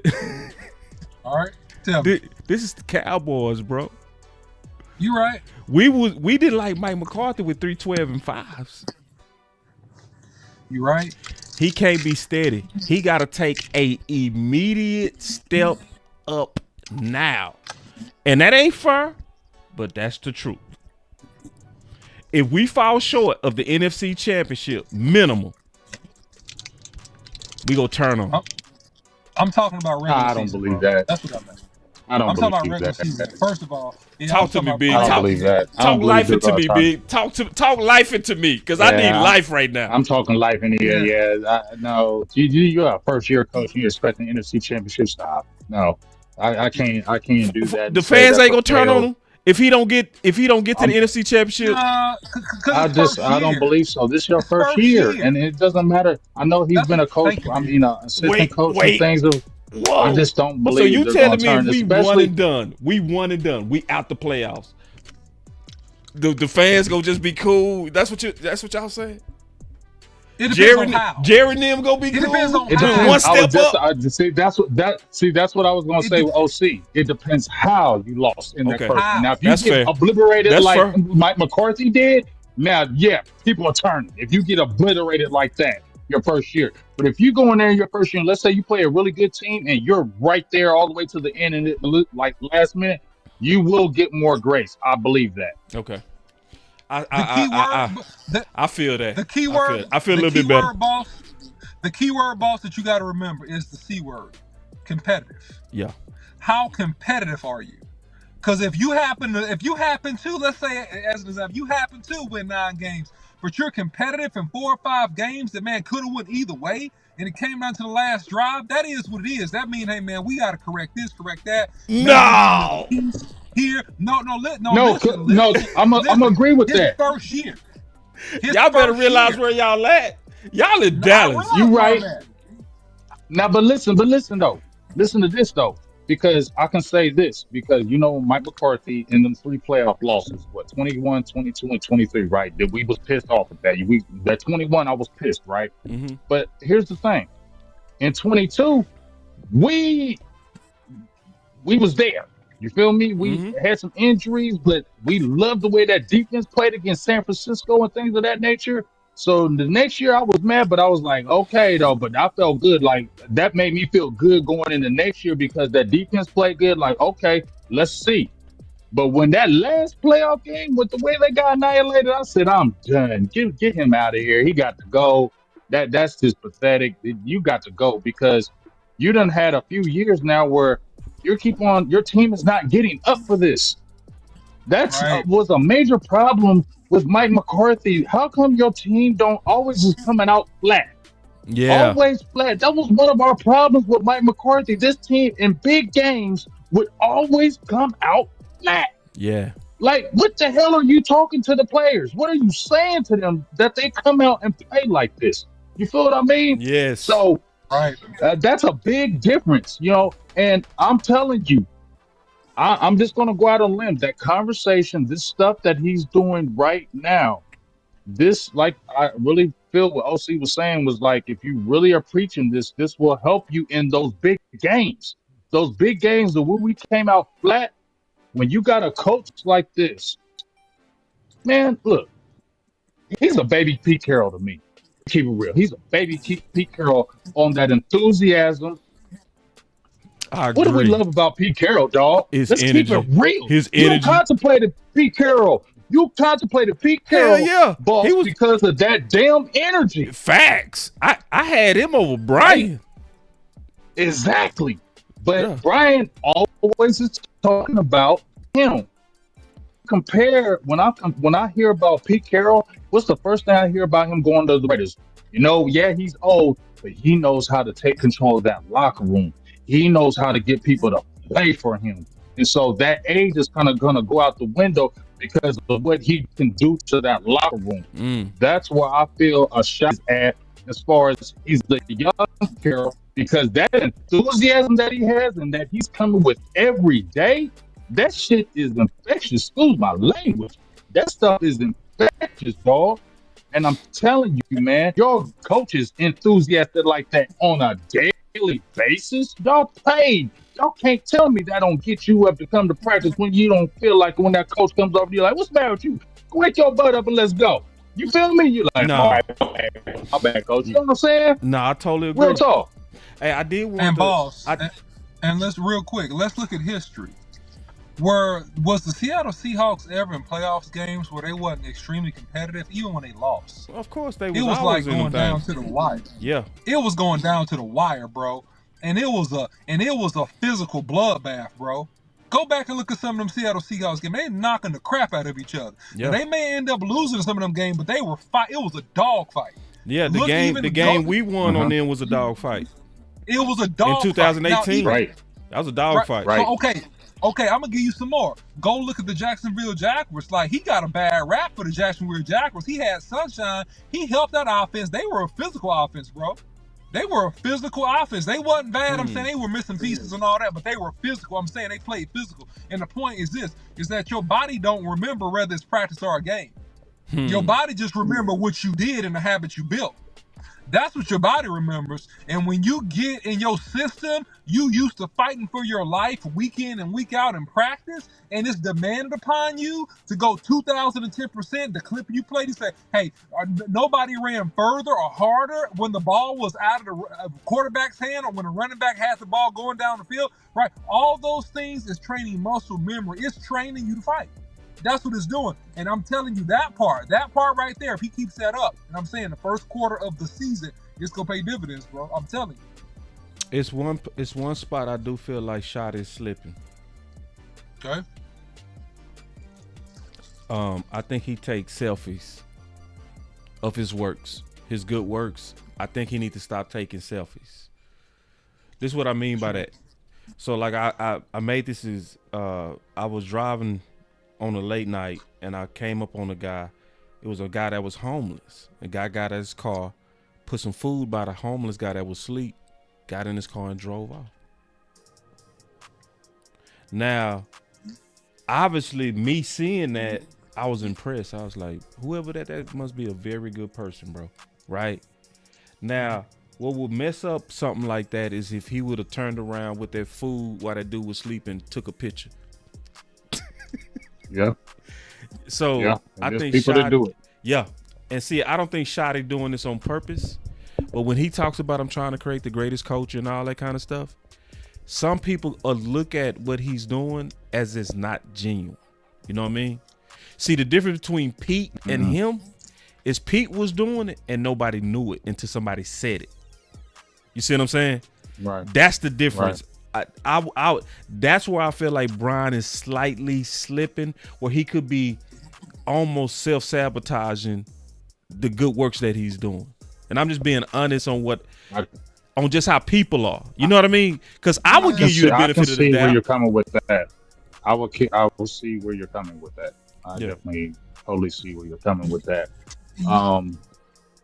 All right. Tell me. This is the Cowboys, bro. You right. We did like Mike McCarthy with 3-12 and 5s. You right. He can't be steady. He got to take a immediate step up now. And that ain't fair, but that's the truth. If we fall short of the NFC Championship minimum, we go turn on. I'm talking about regular I don't season, believe bro. that. That's what I meant. I don't I'm talking about believe regular that. season. First of all, yeah, Talk to me, big. I don't believe that. I don't Talk believe life they're into gonna me, turn. big. Talk life into me, because I need life right now. I'm talking life in here. Yeah, no, you're a first year coach. And you're expecting NFC Championship style. No, I can't do that. And The say fans that's ain't a gonna turn on failed. him if he don't get to the NFC Championship. Because I don't believe so. This is your His first first year, year. and it doesn't matter. I know he's been a coach. Thank you, I man. mean, assistant coach and things. I Whoa. just don't So believe you they're telling gonna me if turn. we one Especially, and done, we out the playoffs. The fans gonna just be cool. That's what y'all saying. It depends on how. Jaire and them gonna be cool. Depends on it how. depends. One step up. That's what I was gonna say with OC. It depends how you lost in that Okay. first one. Now, if you That's get fair. obliterated That's like fair. Mike McCarthy did, now people are turning. If you get obliterated like that your first year, but if you go in there in your first year, and let's say you play a really good team and you're right there all the way to the end and like last minute, you will get more grace. I believe that. Okay. The I feel that. The key word. I feel a little bit better. The key word, boss, that you got to remember is the C word, competitive. Yeah. How competitive are you? Because if you happen to, let's say, as an example, you happen to win 9 games, but you're competitive in 4 or 5 games that, man, could have went either way, and it came down to the last drive, that is what it is. That means, hey, man, we got to correct this, correct that. No! Here, no, I'm listen. gonna agree with His that. first year. Y'all better realize where y'all at. Y'all in Dallas. You right. Now, but listen though. Listen to this though, because I can say this because Mike McCarthy in them 3 playoff losses, 21, 22, and 23, right? That we was pissed off at that. That 21, I was pissed, right? Mm-hmm. But here's the thing: in 22, we was there. You feel me? We had some injuries, but we loved the way that defense played against San Francisco and things of that nature. So the next year I was mad, but I was like, okay, though, but I felt good. Like that made me feel good going into next year because that defense played good. Like, okay, let's see. But when that last playoff game, with the way they got annihilated, I said, I'm done. Get him out of here. He got to go. That's just pathetic. You got to go because you done had a few years now where your team is not getting up for this. That's was a major problem with Mike McCarthy. How come your team don't always is coming out flat? Yeah. Always flat. That was one of our problems with Mike McCarthy. This team in big games would always come out flat. Yeah. Like, what the hell are you talking to the players? What are you saying to them that they come out and play like this? You feel what I mean? Yes. So that's a big difference, and I'm telling you, I'm just going to go out on a limb. That conversation, this stuff that he's doing right now, like I really feel what OC was saying was like, if you really are preaching this will help you in those big games. Those big games where we came out flat, when you got a coach like this, man, look, he's a baby Pete Carroll to me. Keep it real. He's a baby Pete Carroll on that enthusiasm. I agree. What do we love about Pete Carroll, dog? His Let's energy. keep it real. His energy. You contemplated Pete Carroll. Hell Boss, because of that damn energy. Facts. I had him over Brian. Exactly. But Brian always is talking about him. Compare when I hear about Pete Carroll, what's the first thing I hear about him going to the Raiders? Yeah, he's old, but he knows how to take control of that locker room. He knows how to get people to play for him. And so that age is kind of going to go out the window because of what he can do to that locker room. That's where I feel a shot at as far as he's the young Carroll, because that enthusiasm that he has and that he's coming with every day, that shit is infectious. Excuse my language. That stuff is infectious, dog. And I'm telling you, man, your coach is enthusiastic like that on a daily basis. Y'all paid. Y'all can't tell me that don't get you up to come to practice when you don't feel like when that coach comes over, you're like, what's the matter with you? Wake your butt up and let's go. You feel me? You're like, no. All right, my bad, coach. You know what I'm saying? No, I totally agree. Real talk. Hey, I did want and to... boss, and let's real quick, let's look at history. Was the Seattle Seahawks ever in playoffs games where they wasn't extremely competitive, even when they lost? Of course they was. It was always like going down to the wire. Yeah. It was going down to the wire, bro. And it was a physical bloodbath, bro. Go back and look at some of them Seattle Seahawks games. They knocking the crap out of each other. Yeah. And they may end up losing some of them games, but they were It was a dog fight. Yeah, the game we won on them was a dog fight. It was a dog in 2018. Now, right. That was a dog fight. Right. So, okay, I'm gonna give you some more. Go look at the Jacksonville Jaguars. Like, he got a bad rap for the Jacksonville Jaguars. He had sunshine. He helped that offense. They were a physical offense, bro. They were a physical offense. They wasn't bad. I'm saying they were missing pieces and all that, but they were physical. I'm saying they played physical. And the point is this, is that your body don't remember whether it's practice or a game. Your body just remember what you did and the habit you built. That's what your body remembers. And when you get in your system, you used to fighting for your life week in and week out in practice, and it's demanded upon you to go 2,010%. The clip you played, you say, hey, nobody ran further or harder when the ball was out of the quarterback's hand or when a running back had the ball going down the field, right? All those things is training muscle memory. It's training you to fight. That's what it's doing. And I'm telling you, that part right there, if he keeps that up, and I'm saying the first quarter of the season, it's going to pay dividends, bro. I'm telling you. It's one spot I do feel like Shot is slipping. Okay. I think he takes selfies of his works, his good works. I think he needs to stop taking selfies. This is what I mean by that. So, like, I made this is, I was driving on a late night, and I came up on a guy. It was a guy that was homeless. A guy got out of his car, put some food by the homeless guy that was asleep, got in his car and drove off. Now, obviously, me seeing that, I was impressed. I was like, whoever that must be a very good person, bro. Right? Now, what would mess up something like that is if he would have turned around with that food while that dude was sleeping, took a picture. Yeah. So yeah. I think people that do it. Yeah. And see, I don't think Shotty doing this on purpose. But when he talks about I'm trying to create the greatest culture and all that kind of stuff, some people look at what he's doing as it's not genuine. You know what I mean? See, the difference between Pete and him is Pete was doing it and nobody knew it until somebody said it. You see what I'm saying? Right. That's the difference. Right. I that's where I feel like Brian is slightly slipping, where he could be almost self-sabotaging the good works that he's doing. And I'm just being honest on on just how people are. You know what I mean? Because I would give you the benefit of the doubt. I can see where you're coming with that. I will see where you're coming with that. I definitely totally see where you're coming with that.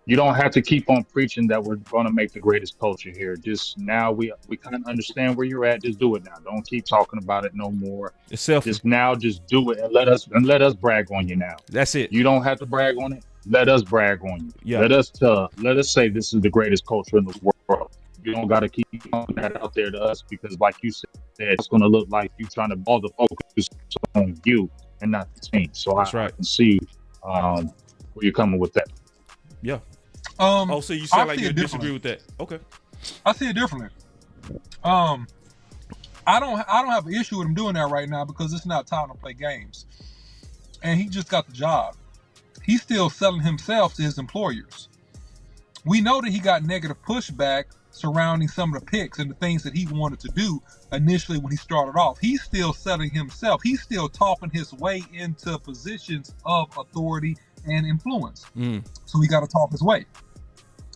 You don't have to keep on preaching that we're going to make the greatest culture here. Just now we kind of understand where you're at. Just do it now. Don't keep talking about it no more. It's selfish. Just now, just do it and let us brag on you now. That's it. You don't have to brag on it. Let us brag on you. Yeah. Let us say this is the greatest culture in the world. You don't got to keep throwing that out there to us because, like you said, it's going to look like you trying to all the focus on you and not the team. So I can see where you're coming with that. Yeah. So you sound like you disagree with that. Okay. I see it differently. I don't have an issue with him doing that right now because it's not time to play games. And he just got the job. He's still selling himself to his employers. We know that he got negative pushback surrounding some of the picks and the things that he wanted to do initially when he started off. He's still selling himself. He's still talking his way into positions of authority and influence. So he got to talk his way.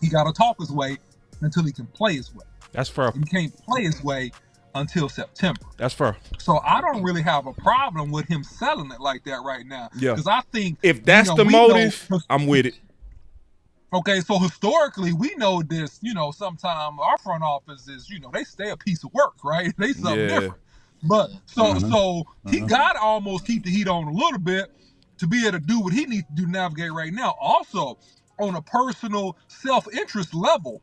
He got to talk his way until he can play his way. That's fair. He can't play his way until September. That's fair. So I don't really have a problem with him selling it like that right now. Yeah. Because I think if that's the motive, I'm with it. Okay, so historically, we know this, sometimes our front office is, they stay a piece of work, right? They something different. But so he got to almost keep the heat on a little bit to be able to do what he needs to do to navigate right now. Also, on a personal self-interest level,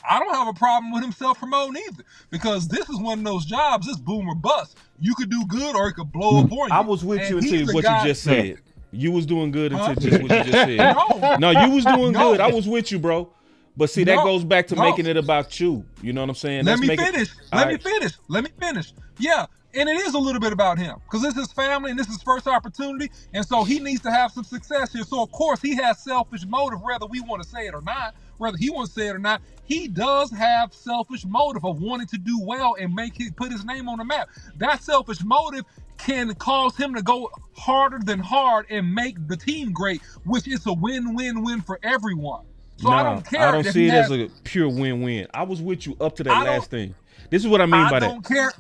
I don't have a problem with him self-promoting either, because this is one of those jobs, it's boom or bust. You could do good or it could blow up on you. I was with you until what you just said. You was doing good until just what you just said. No, you was doing good. I was with you, bro. But see, that goes back to making it about you. You know what I'm saying? Let me finish. Yeah. And it is a little bit about him because this is his family and this is his first opportunity. And so he needs to have some success here. So, of course, he has selfish motive, whether we want to say it or not. whether he wants to say it or not, he does have selfish motive of wanting to do well and put his name on the map. That selfish motive can cause him to go harder than hard and make the team great, which is a win-win-win for everyone. So I don't care. I don't see it as a pure win-win. I was with you up to that last thing. This is what I mean by that. I don't care.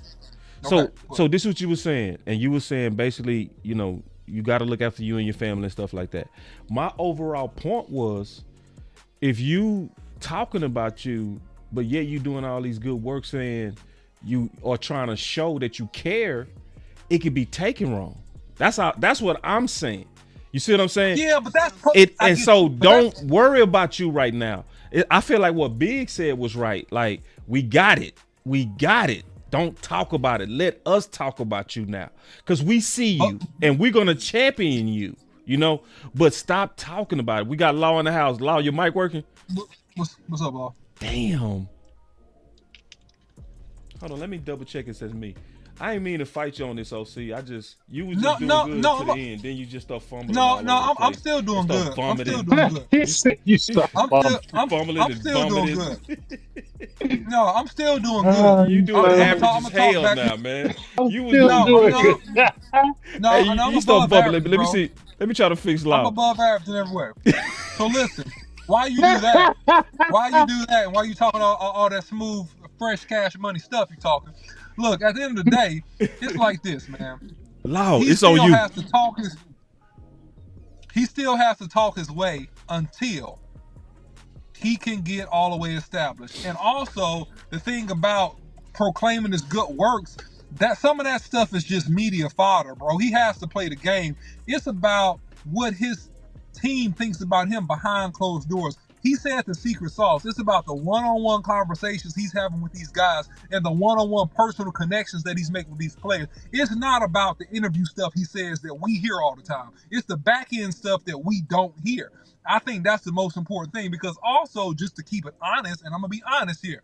So this is what you were saying, and you were saying basically, you know, you got to look after you and your family and stuff like that. My overall point was, if you talking about you, but yet you doing all these good work, saying you are trying to show that you care, it could be taken wrong. That's what I'm saying. You see what I'm saying? Yeah, but that's don't worry about you right now. I feel like what Big said was right. Like, we got it. Don't talk about it. Let us talk about you now, because we see you and we're gonna champion you. You know, but stop talking about it. We got Law in the house. Law, your mic working? What's up, Law? Damn. Hold on, let me double check it says me. I ain't mean to fight you on this, OC. You was just doing good to the end. Then you just start fumbling. I'm still doing good. I'm still doing good. You start fumbling. I'm still doing good. No, I'm still doing good. You doing average as hell now, man. You was you start bubbling. Let me see. Let me try to fix Law. I'm above average in every way. So listen, why you do that? And why you talking all that smooth, fresh cash money stuff you talking? Look, at the end of the day, it's like this, man. Law, it's on you. He still has to talk his way until he can get all the way established. And also, the thing about proclaiming his good works, that some of that stuff is just media fodder, bro. He has to play the game. It's about what his team thinks about him behind closed doors. He said the secret sauce. It's about the one-on-one conversations he's having with these guys and the one-on-one personal connections that he's making with these players. It's not about the interview stuff he says that we hear all the time. It's the back-end stuff that we don't hear. I think that's the most important thing, because also, just to keep it honest, and I'm going to be honest here,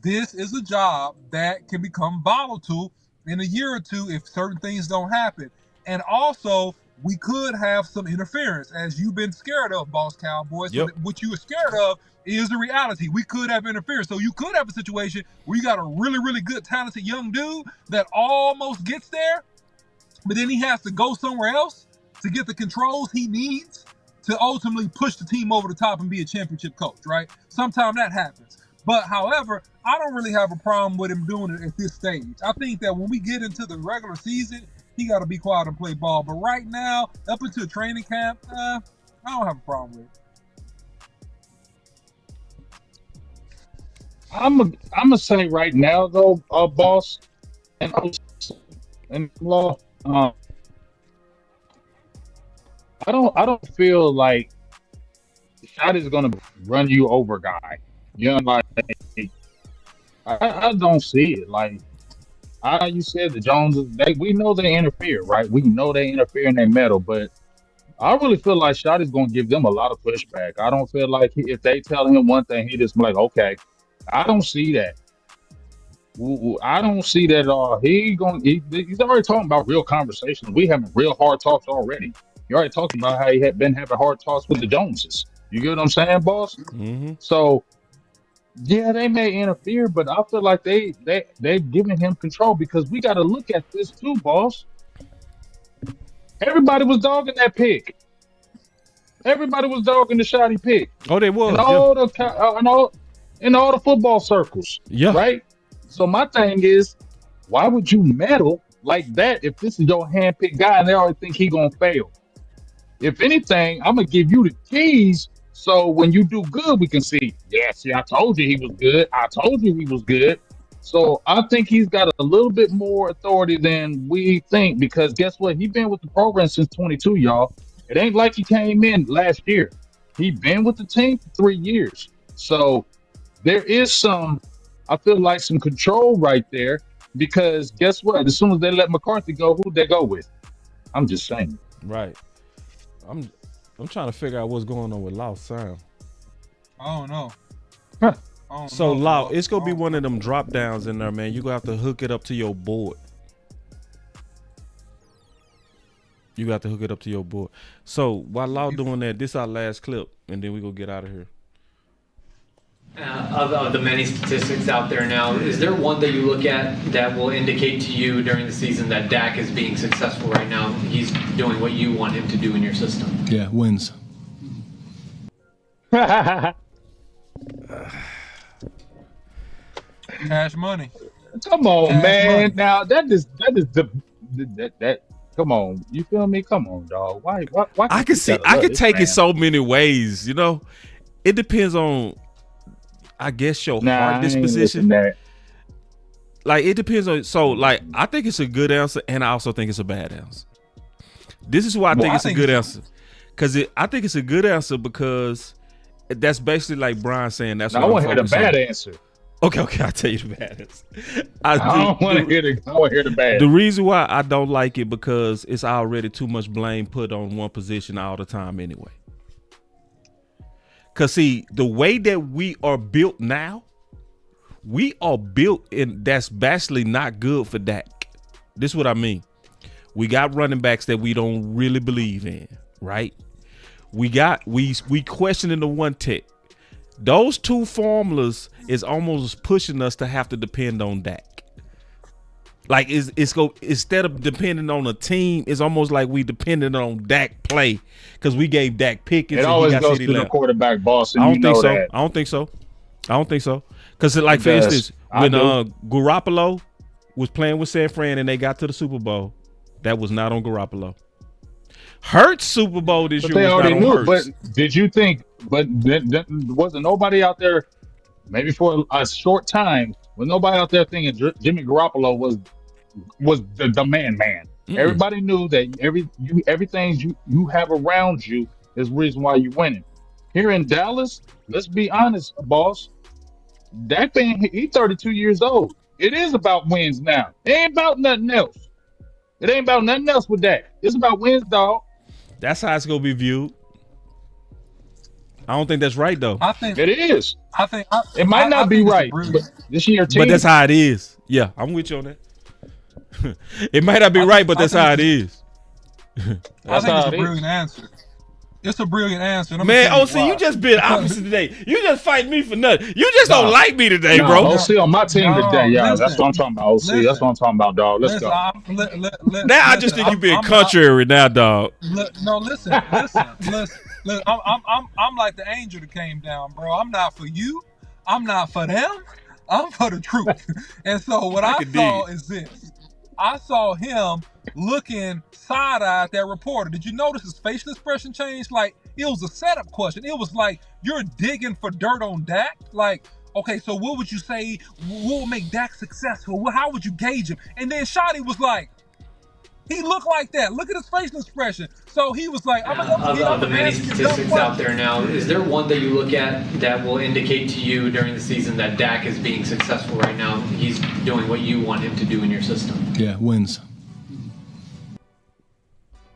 this is a job that can become volatile in a year or two if certain things don't happen. And also, we could have some interference, as you've been scared of, Boss Cowboys. Yep. So what you were scared of is the reality. We could have interference. So you could have a situation where you got a really, really good, talented young dude that almost gets there, but then he has to go somewhere else to get the controls he needs to ultimately push the team over the top and be a championship coach, right? Sometimes that happens. But however, I don't really have a problem with him doing it at this stage. I think that when we get into the regular season, he got to be quiet and play ball. But right now, up until training camp, I don't have a problem with it. I'm gonna say right now though, Boss and Law, I don't feel like Shot is gonna run you over, guy. You know, like I don't see it. Like you said, the Joneses, we know they interfere, right? We know they interfere and they meddle, but I really feel like Shot is going to give them a lot of pushback. I don't feel like if they tell him one thing, he just be like, okay. I don't see that. I don't see that at all. He's already talking about real conversations. We having real hard talks already. You already talking about how he had been having hard talks with the Joneses. You get what I'm saying, boss? Mm-hmm. So, yeah, they may interfere, but I feel like they've given him control, because we got to look at this too, boss. Everybody was dogging that pick. Everybody was dogging the Shotty pick. Oh, they was. In all the football circles. Yeah. Right? So my thing is, why would you meddle like that if this is your handpicked guy and they already think he gonna fail? If anything, I'm gonna give you the keys, so when you do good, we can see, I told you he was good. I told you he was good. So I think he's got a little bit more authority than we think, because guess what? He's been with the program since 22, y'all. It ain't like he came in last year. He been with the team for 3 years. So there is I feel like some control right there, because guess what? As soon as they let McCarthy go, who'd they go with? I'm just saying. Right. I'm trying to figure out what's going on with Law sound. I don't know. So Law, it's gonna be one of them drop downs in there, man. You gonna have to hook it up to your board. So while Law doing that, this our last clip, and then we gonna get out of here. Of the many statistics out there now, is there one that you look at that will indicate to you during the season that Dak is being successful right now? He's doing what you want him to do in your system. Yeah, wins. Cash money. Come on, Cash man. money. Now that is that. Come on, you feel me? Come on, dog. Why I can see. I can take it so many ways. You know, it depends on, I guess, your heart disposition. Like it depends on. So, like, I think it's a good answer, and I also think it's a bad answer. This is why I think it's a good answer, because I think it's a good answer because that's basically like Brian saying that's. I want to hear the bad answer. Okay, I'll tell you the bad answer. I don't want to hear the bad. The reason why I don't like it because it's already too much blame put on one position all the time anyway. Cause see, the way that we are built now, we are built in that's vastly not good for Dak. This is what I mean. We got running backs that we don't really believe in, right? We questioning the one tech. Those two formulas is almost pushing us to have to depend on Dak. Like instead of depending on a team, it's almost like we depended on Dak play because we gave Dak Pickens. It always goes to the quarterback, boss. And I don't think so. That. I don't think so. Because like for instance, when Garoppolo was playing with San Fran and they got to the Super Bowl, that was not on Garoppolo. Hurts Super Bowl this year they was already not on knew. Hurts. But did you think? But wasn't nobody out there? Maybe for a short time, was nobody out there thinking Jimmy Garoppolo was the man? Mm-mm. Everybody knew that everything you have around you is the reason why you're winning. Here in Dallas, let's be honest, boss. Dak he's 32 years old. It is about wins now. It ain't about nothing else. It ain't about nothing else with that. It's about wins, dog. That's how it's gonna be viewed. I don't think that's right though. I think it is. It might not be right, but this year team. But that's how it is. Yeah, I'm with you on that. It might not be right, but that's how it is. I think it's a brilliant answer. It's a brilliant answer. Man, OC, you just been opposite today. You just fight me for nothing. You just don't like me today, bro. OC on my team today, y'all. That's what I'm talking about, OC. That's what I'm talking about, dog. Let's go. Now I just think you being contrary now, dog. Listen. Look, I'm like the angel that came down, bro. I'm not for you. I'm not for them. I'm for the truth. And so what I saw is this. I saw him looking side-eye at that reporter. Did you notice his facial expression changed? Like, it was a setup question. It was like, you're digging for dirt on Dak? Like, okay, so what would you say, what would make Dak successful? How would you gauge him? And then Shotty was like, he looked like that. Look at his facial expression. So he was like, of the many statistics out there now, is there one that you look at that will indicate to you during the season that Dak is being successful right now? He's doing what you want him to do in your system. Yeah, wins.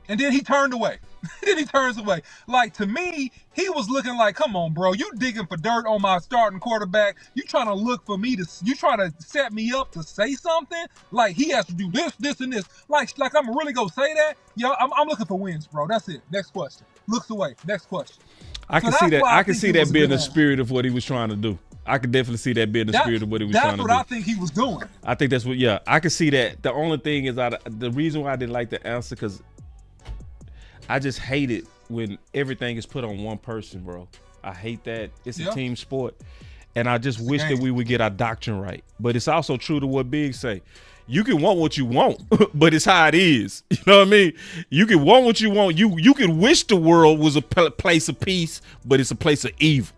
And then he turned away. Then he turns away. Like, to me, he was looking like, come on, bro. You digging for dirt on my starting quarterback. You trying to look for me you trying to set me up to say something? Like, he has to do this, and this. Like I'm really going to say that? Yo, I'm looking for wins, bro. That's it. Next question. Looks away. Next question. I can see that. I can see that being the spirit of what he was trying to do. I could definitely see that being the spirit of what he was trying to do. That's what I think he was doing. I think that's what, yeah. I can see that. The only thing is, the reason why I didn't like the answer, because I just hate it when everything is put on one person, bro. I hate that. It's a team sport. And I just wish that we would get our doctrine right. But it's also true to what Big say. You can want what you want, but it's how it is. You know what I mean? You can want what you want. You can wish the world was a place of peace, but it's a place of evil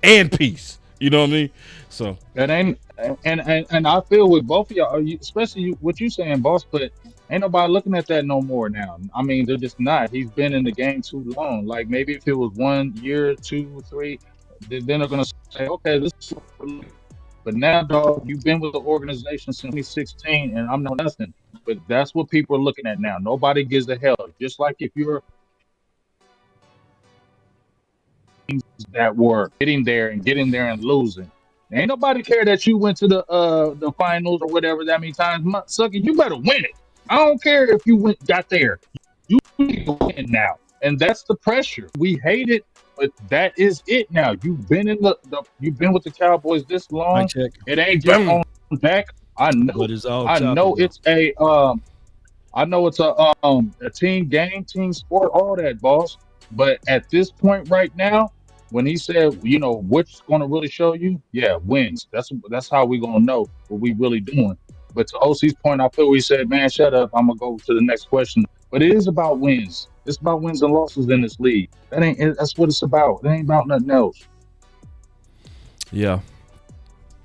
and peace. You know what I mean? So that ain't, and I feel with both of y'all, especially what you saying, boss, but ain't nobody looking at that no more now. I mean, they're just not. He's been in the game too long. Like, maybe if it was 1 year, 2, 3, then they're gonna say, okay, this is. But now, dog, you've been with the organization since 2016, and I'm not nothing. But that's what people are looking at now. Nobody gives a hell. Just like if you're that were getting there and losing. Ain't nobody care that you went to the finals or whatever that many times. Sucker, you better win it. I don't care if you got there. You need to win now. And that's the pressure. We hate it but that is it now. You've been in you've been with the Cowboys this long. Mic check. It ain't just on Dak. I know. But it's all I choppy, know bro. it's a team game, team sport, all that, boss. But at this point right now, when he said, you know, what's going to really show you, yeah, wins. That's how we going to know what we really doing. But to OC's point, I feel he said, man, shut up. I'm gonna go to the next question. But it is about wins. It's about wins and losses in this league. That's what it's about. It ain't about nothing else. Yeah.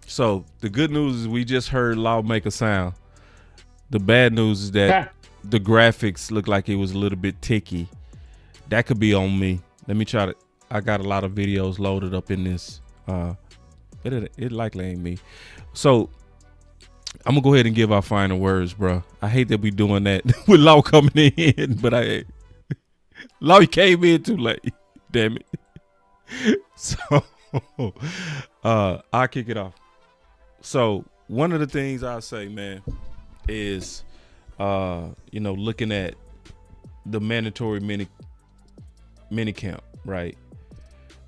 So the good news is we just heard Law make a sound. The bad news is that the graphics look like it was a little bit ticky. That could be on me. Let me try to. I got a lot of videos loaded up in this. It likely ain't me. So I'm gonna go ahead and give our final words, bro. I hate that we doing that with Law coming in, but Law came in too late. Damn it. So I'll kick it off. So one of the things I say, man, is looking at the mandatory mini camp, right?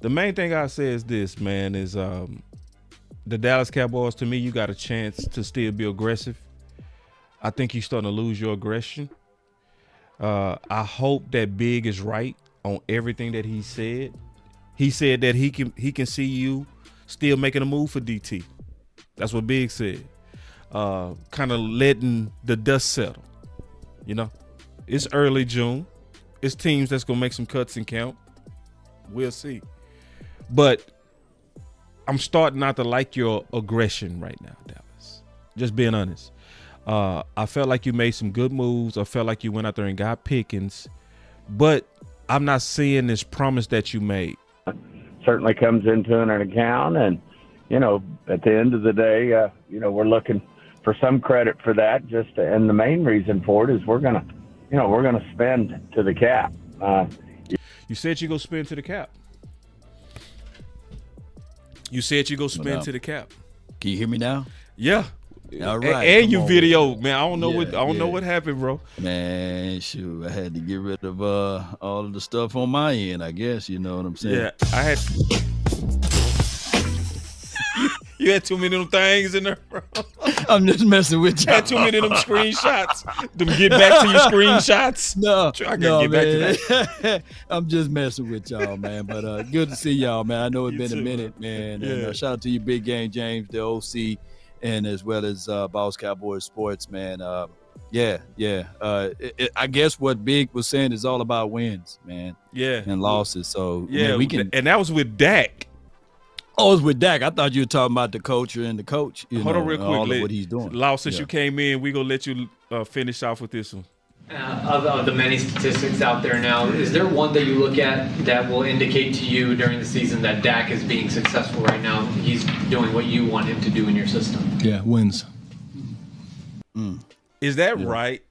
The main thing I say is this, man, is the Dallas Cowboys, to me, you got a chance to still be aggressive. I think you're starting to lose your aggression. I hope that Big is right on everything that he said. He said that he can see you still making a move for DT. That's what Big said. Kind of letting the dust settle. You know, it's early June. It's teams that's gonna make some cuts and count. We'll see. But I'm starting not to like your aggression right now, Dallas. Just being honest. I felt like you made some good moves. I felt like you went out there and got Pickens. But I'm not seeing this promise that you made. Certainly comes into an account. And, you know, at the end of the day, we're looking for some credit for that. And the main reason for it is we're going to spend to the cap. You said you go spend to the cap. You said you go spend to the cap. Can you hear me now? Yeah. All right. And you video, man. I don't know what happened, bro. Man, shoot, I had to get rid of all of the stuff on my end, I guess. You know what I'm saying? Yeah, I had. You had too many of them things in there, bro. I'm just messing with you. Had too many of them screenshots. Them get back to your screenshots. Back to that. I'm just messing with y'all, man. But good to see y'all, man. I know it's been a minute, man. Yeah. And shout out to you, Big Game James, the OC, and as well as Boss Cowboys Sports, man. I guess what Big was saying is all about wins, man. Yeah. And losses. So yeah, man, we can. And that was with Dak. Oh, it's with Dak. I thought you were talking about the culture and the coach. Hold on real quick. All of what he's doing. Lau, since you came in, we're going to let you finish off with this one. Of the many statistics out there now, is there one that you look at that will indicate to you during the season that Dak is being successful right now? He's doing what you want him to do in your system. Yeah, wins. Is that right?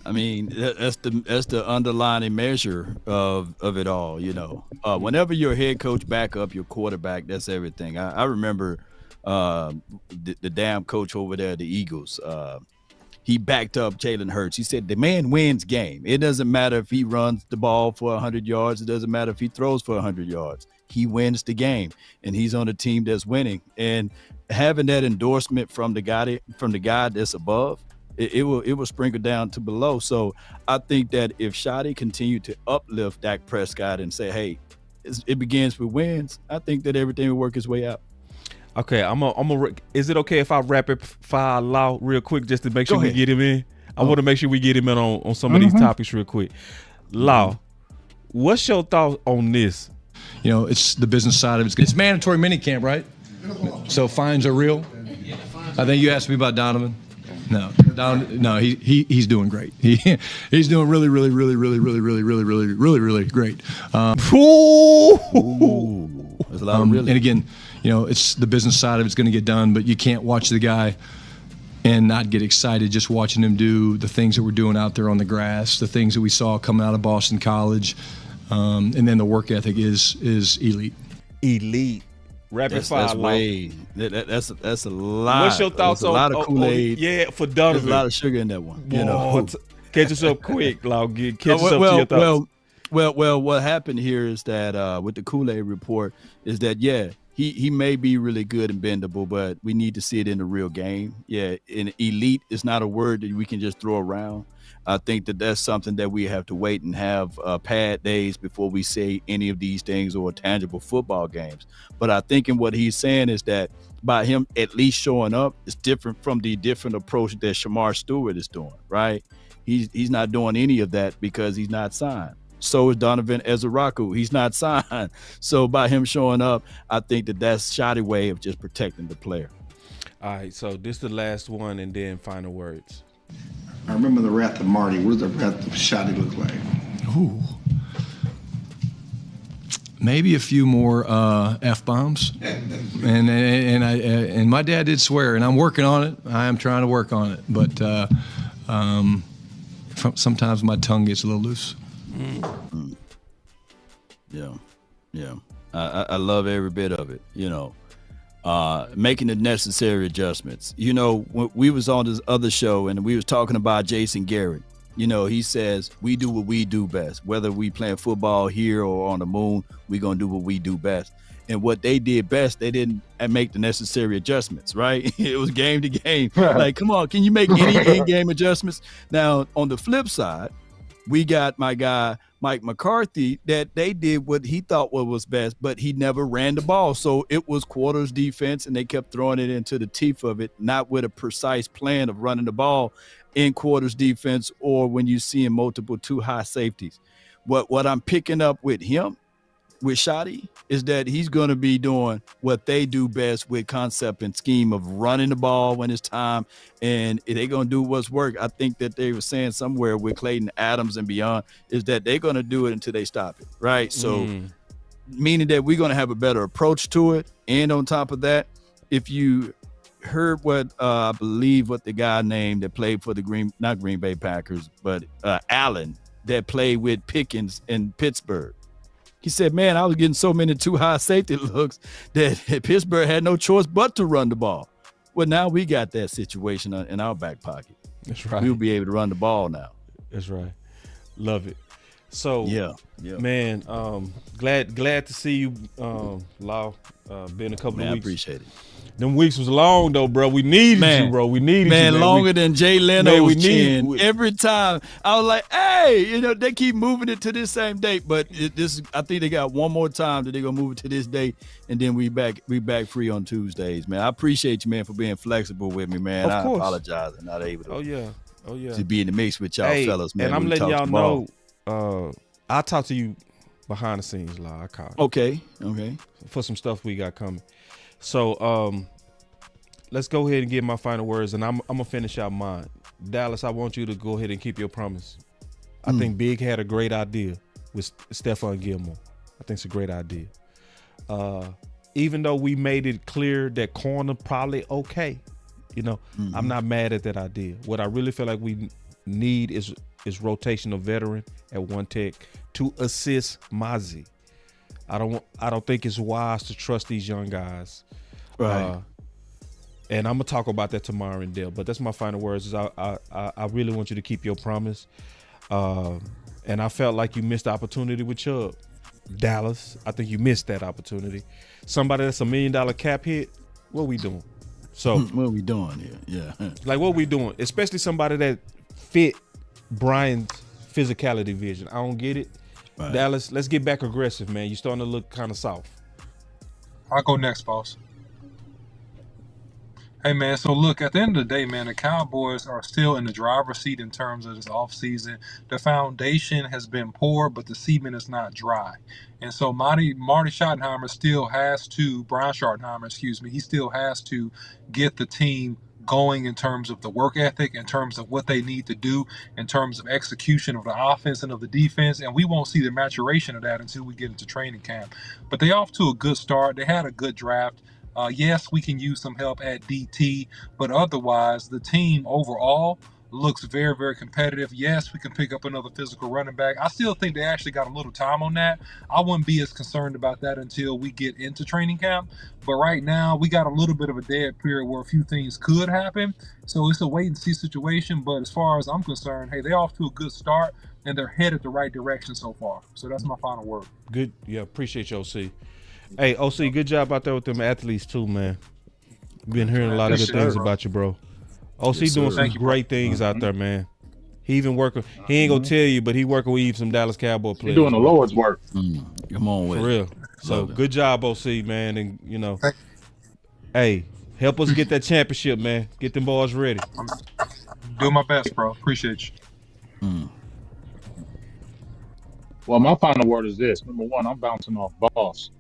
I mean, that's the underlying measure of it all, you know. Whenever your head coach back up your quarterback, that's everything. I remember the damn coach over there, the Eagles, he backed up Jalen Hurts. He said, the man wins game. It doesn't matter if he runs the ball for 100 yards. It doesn't matter if he throws for 100 yards. He wins the game, and he's on a team that's winning. And having that endorsement from the guy that's above, it will sprinkle down to below. So I think that if Shotty continued to uplift Dak Prescott and say, hey, it begins with wins, I think that everything will work its way out. Okay, is it okay if I rapid fire Law real quick just to make sure we get him in? I want to make sure we get him in on some of these topics real quick. Law, what's your thought on this? You know, it's the business side of it. It's mandatory minicamp, right? So fines are real. I think you asked me about Donovan. No, he's doing great. He's doing really great. There's a lot of really. And again, you know, it's the business side of it's going to get done, but you can't watch the guy and not get excited just watching him do the things that we're doing out there on the grass, the things that we saw coming out of Boston College, and then the work ethic is elite. Elite. Rapid fire. That's a lot. What's your thoughts on a lot of Kool-Aid? Yeah, for Donovan. There's a lot of sugar in that one. You know, catch yourself quick, Law. Catch yourself to your thoughts. Well, Well, what happened here is that with the Kool-Aid report is that he may be really good and bendable, but we need to see it in the real game. Yeah, and elite is not a word that we can just throw around. I think that that's something that we have to wait and have pad days before we say any of these things or tangible football games. But I think in what he's saying is that by him at least showing up is different from the different approach that Shamar Stewart is doing, right? He's not doing any of that because he's not signed. So is Donovan EzEruku. He's not signed. So by him showing up, I think that that's shoddy way of just protecting the player. All right, so this is the last one and then final words. I remember the wrath of Marty. What does the wrath of Shoddy look like? Ooh. Maybe a few more F-bombs. and my dad did swear, and I'm working on it. I am trying to work on it. But sometimes my tongue gets a little loose. Yeah. I love every bit of it, making the necessary adjustments. When we was on this other show and we was talking about Jason Garrett, he says we do what we do best. Whether we playing football here or on the moon, we gonna do what we do best. And what they did best, they didn't make the necessary adjustments, right? It was game to game. Like, come on, can you make any in-game adjustments? Now, on the flip side, we got my guy, Mike McCarthy, that they did what he thought was best, but he never ran the ball. So it was quarters defense, and they kept throwing it into the teeth of it, not with a precise plan of running the ball in quarters defense or when you see in multiple too high safeties. What I'm picking up with him, with Shoddy, is that he's going to be doing what they do best with concept and scheme of running the ball when it's time, and they're going to do what's work. I think that they were saying somewhere with Clayton Adams and beyond is that they're going to do it until they stop it, right? So meaning that we're going to have a better approach to it. And on top of that, if you heard what I believe what the guy named that played for the not Green Bay Packers, but Allen that played with Pickens in Pittsburgh. He said, man, I was getting so many too high safety looks that Pittsburgh had no choice but to run the ball. Well, now we got that situation in our back pocket. That's right. We'll be able to run the ball now. That's right. Love it. So, yeah. Man, glad to see you, Law. Been a couple of weeks. I appreciate it. Them weeks was long though, bro. We needed you, bro. We needed you, man. Longer than Jay Leno's chin. Every time I was like, hey, they keep moving it to this same date, but I think they got one more time that they're gonna move it to this date, and then we back free on Tuesdays, man. I appreciate you, man, for being flexible with me, man. Of course. I apologize I'm not able to. Oh yeah. To be in the mix with y'all fellas, man. And I'm letting y'all know. I'll talk to you behind the scenes, Law. I call. Okay. For some stuff we got coming. So let's go ahead and get my final words, and I'm gonna finish out mine. Dallas, I want you to go ahead and keep your promise. I think Big had a great idea with Stephon Gilmore. I think it's a great idea. Even though we made it clear that corner probably okay, I'm not mad at that idea. What I really feel like we need is rotational veteran at one tech to assist Mozzie. I don't think it's wise to trust these young guys. Right. And I'm gonna talk about that tomorrow in depth. But that's my final words. Is I really want you to keep your promise. And I felt like you missed the opportunity with Chubb. Dallas, I think you missed that opportunity. Somebody that's $1 million cap hit. What we doing? So what we doing here? Yeah. Like what we doing? Especially somebody that fit Brian's physicality vision. I don't get it. Right. Dallas, let's get back aggressive, man. You're starting to look kind of soft. I'll go next, boss. Hey, man, so look, at the end of the day, man, the Cowboys are still in the driver's seat in terms of this offseason. The foundation has been poor, but the cement is not dry. And so Marty Schottenheimer still has to, Brian Schottenheimer, excuse me, he still has to get the team going in terms of the work ethic, in terms of what they need to do, in terms of execution of the offense and of the defense. And we won't see the maturation of that until we get into training camp. But they off to a good start. They had a good draft. Yes, we can use some help at DT, but otherwise the team overall looks very, very competitive. Yes, we can pick up another physical running back. I still think they actually got a little time on that. I wouldn't be as concerned about that until we get into training camp. But right now, we got a little bit of a dead period where a few things could happen. So it's a wait and see situation. But as far as I'm concerned, hey, they're off to a good start and they're headed the right direction so far. So that's my final word. Good. Yeah, appreciate you, OC. Hey, OC, good job out there with them athletes too, man. Been hearing a lot of good things about you, bro. OC doing some great things out there, man. He even working. He ain't gonna tell you, but he working with even some Dallas Cowboy players. He's doing the Lord's work. Come on with for real. So good job, OC, man, and you know, hey, help us get that championship, man. Get them boys ready. I'm doing my best, bro. Appreciate you. Well, my final word is this. Number one, I'm bouncing off Boss.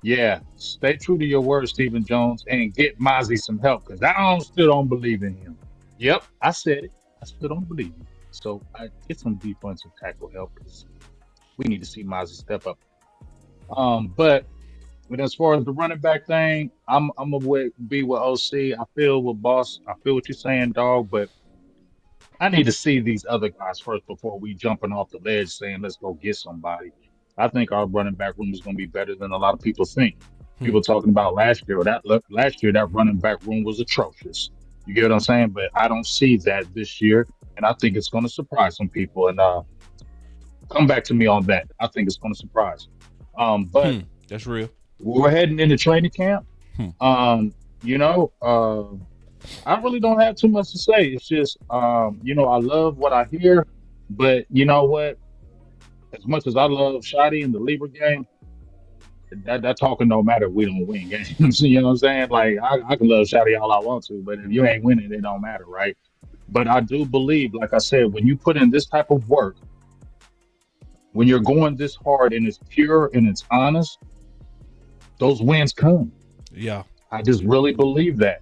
Yeah, stay true to your word, Stephen Jones, and get Mozzie some help, because I still don't believe in him. Yep, I said it. I still don't believe him. So I get some defensive tackle help, because we need to see Mozzie step up. But as far as the running back thing, I'm gonna be with OC. I feel with Boss. I feel what you're saying, dog. But I need to see these other guys first before we jumping off the ledge saying let's go get somebody. I think our running back room is going to be better than a lot of people think. People talking about last year. That running back room was atrocious. You get what I'm saying? But I don't see that this year, and I think it's going to surprise some people. And come back to me on that. I think it's going to surprise. But that's real. We're heading into training camp. I really don't have too much to say. It's just, I love what I hear, but you know what? As much as I love Shotty and the Libra game, that talking don't matter if we don't win games. You know what I'm saying? Like, I can love Shotty all I want to, but if you ain't winning, it don't matter, right? But I do believe, like I said, when you put in this type of work, when you're going this hard and it's pure and it's honest, those wins come. Yeah. I just really believe that.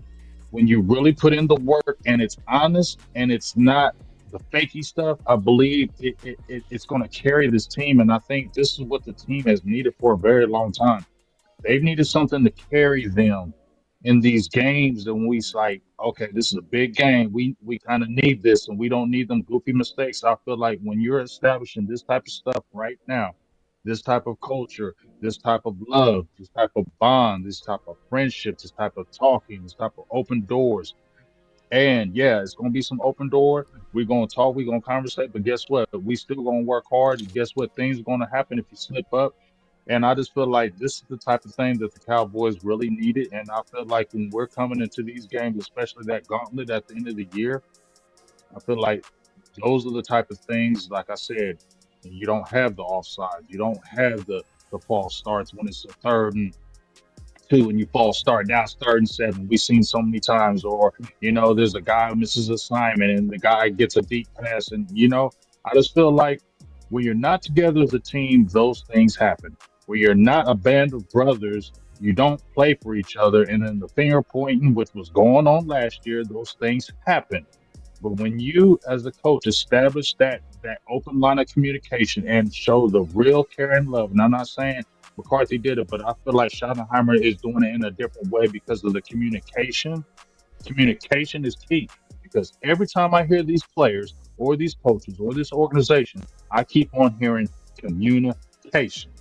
When you really put in the work and it's honest and it's not the fakey stuff, I believe it's going to carry this team. And I think this is what the team has needed for a very long time. They've needed something to carry them in these games. And we like, okay, this is a big game. We kind of need this, and we don't need them goofy mistakes. I feel like when you're establishing this type of stuff right now, this type of culture, this type of love, this type of bond, this type of friendship, this type of talking, this type of open doors. And yeah, it's going to be some open door. We're going to talk, we're going to conversate, but guess what? We still going to work hard. And guess what? Things are going to happen if you slip up. And I just feel like this is the type of thing that the Cowboys really needed. And I feel like when we're coming into these games, especially that gauntlet at the end of the year, I feel like those are the type of things, like I said, you don't have the offside. You don't have the false starts when it's a 3rd and 2 and you false start. Now it's 3rd and 7. We've seen so many times. Or, there's a guy who misses assignment and the guy gets a deep pass. And, I just feel like when you're not together as a team, those things happen. When you're not a band of brothers, you don't play for each other. And then the finger pointing, which was going on last year, those things happen. But when you, as a coach, establish that open line of communication and show the real care and love, and I'm not saying McCarthy did it, but I feel like Schottenheimer is doing it in a different way because of the communication. Communication is key, because every time I hear these players or these coaches or this organization, I keep on hearing communication.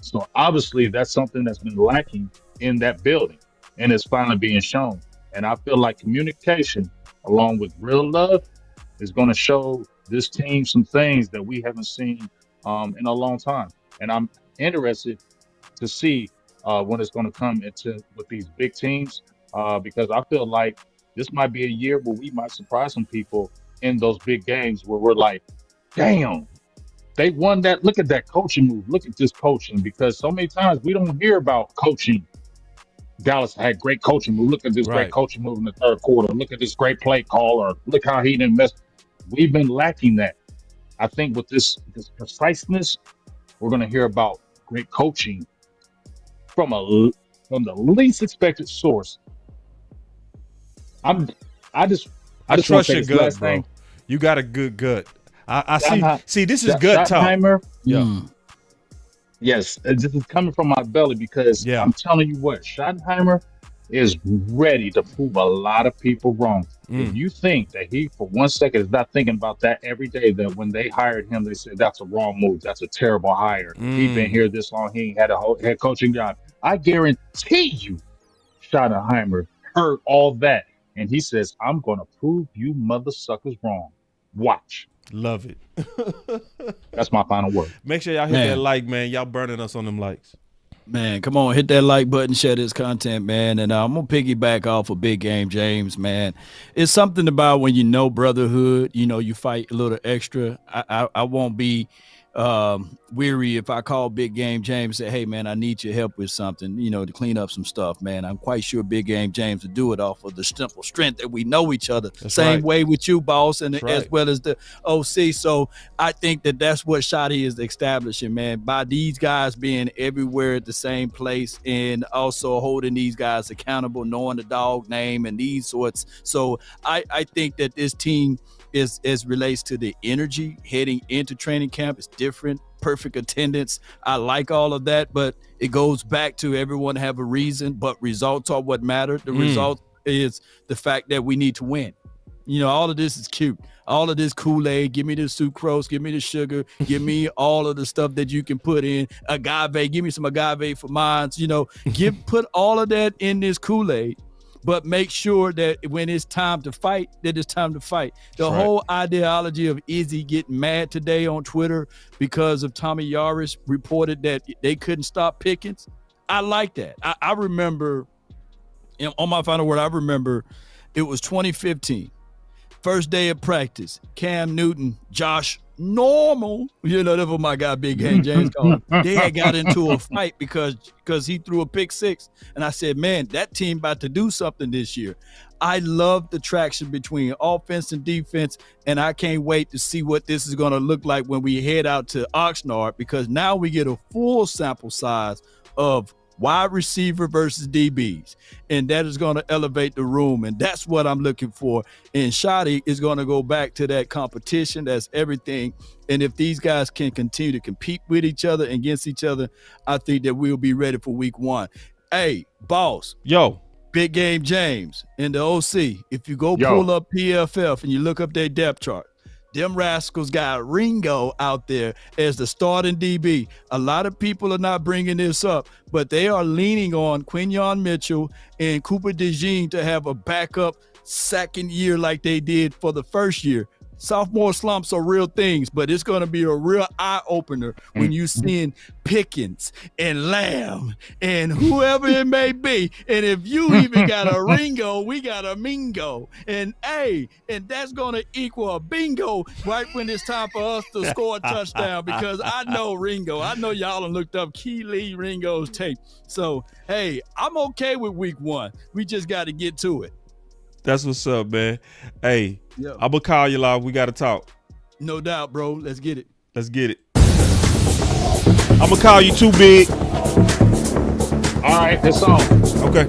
So obviously that's something that's been lacking in that building, and it's finally being shown. And I feel like communication, along with real love, is going to show this team some things that we haven't seen in a long time. And I'm interested to see when it's going to come into with these big teams, because I feel like this might be a year where we might surprise some people in those big games where we're like, damn, they won that. Look at that coaching move. Look at this coaching, because so many times we don't hear about coaching. Dallas had great coaching move. Look at this great coaching move in the 3rd quarter. Look at this great play call, or look how he didn't mess. We've been lacking that. I think with this preciseness, we're going to hear about great coaching from the least expected source. I trust your gut, bro. You got a good gut. I see. This is gut talk. Yeah. Yes, this is coming from my belly, because I'm telling you what, Schottenheimer is ready to prove a lot of people wrong. If you think that he, for 1 second, is not thinking about that every day, that when they hired him, they said that's a wrong move. That's a terrible hire. He been here this long. He ain't had a whole head coaching job. I guarantee you, Schottenheimer heard all that. And he says, I'm going to prove you mother suckers wrong. Watch. Love it. That's my final word. Make sure y'all hit that like, man. Y'all burning us on them likes. Man, come on, hit that like button, share this content, man. And I'm going to piggyback off of Big Game James, man. It's something about when you know brotherhood, you know, you fight a little extra. I won't be weary if I call Big Game James and say, hey, man, I need your help with something, you know, to clean up some stuff, man. I'm quite sure Big Game James would do it off of the simple strength that we know each other. That's Same right. way with you, boss, and That's as right. well as the OC. So I think that that's what Shotty is establishing, man, by these guys being everywhere at the same place and also holding these guys accountable, knowing the dog name and these sorts. So I think that this team is, as relates to the energy heading into training camp, is different. Perfect attendance. I like all of that, but it goes back to everyone have a reason, but results are what matter. The result is the fact that we need to win. You know, all of this is cute. All of this Kool-Aid, give me the sucrose, give me the sugar, give me all of the stuff that you can put in. Agave, give me some agave for mine. You know, put all of that in this Kool-Aid, but make sure that when it's time to fight, that it's time to fight. The whole ideology of Izzy getting mad today on Twitter because of Tommy Yaris reported that they couldn't stop Pickens. I like that. I remember, on my final word, I remember it was 2015. First day of practice, Cam Newton, Josh Normal, you know, that's what my guy Big Game James called him. They had got into a fight because he threw a pick six. And I said, man, that team about to do something this year. I love the traction between offense and defense, and I can't wait to see what this is going to look like when we head out to Oxnard, because now we get a full sample size of wide receiver versus DBs, and that is going to elevate the room, and that's what I'm looking for. And Shotty is going to go back to that competition. That's everything. And if these guys can continue to compete with each other and against each other, I think that we'll be ready for week one. Hey, boss. Yo. Big Game James and the OC, if you go pull up PFF and you look up their depth chart, them rascals got Ringo out there as the starting DB. A lot of people are not bringing this up, but they are leaning on Quinyon Mitchell and Cooper DeJean to have a backup second year like they did for the first year. Sophomore slumps are real things, but it's going to be a real eye-opener when you seeing Pickens and Lamb and whoever it may be. And if you even got a Ringo, we got a Mingo. And, hey, and that's going to equal a bingo right when it's time for us to score a touchdown, because I know Ringo. I know y'all have looked up Keely Ringo's tape. So, hey, I'm okay with week one. We just got to get to it. That's what's up, man. Hey, I'm going to call you live. We got to talk. No doubt, bro. Let's get it. Let's get it. I'm going to call you too, Big. All right, it's on. Okay.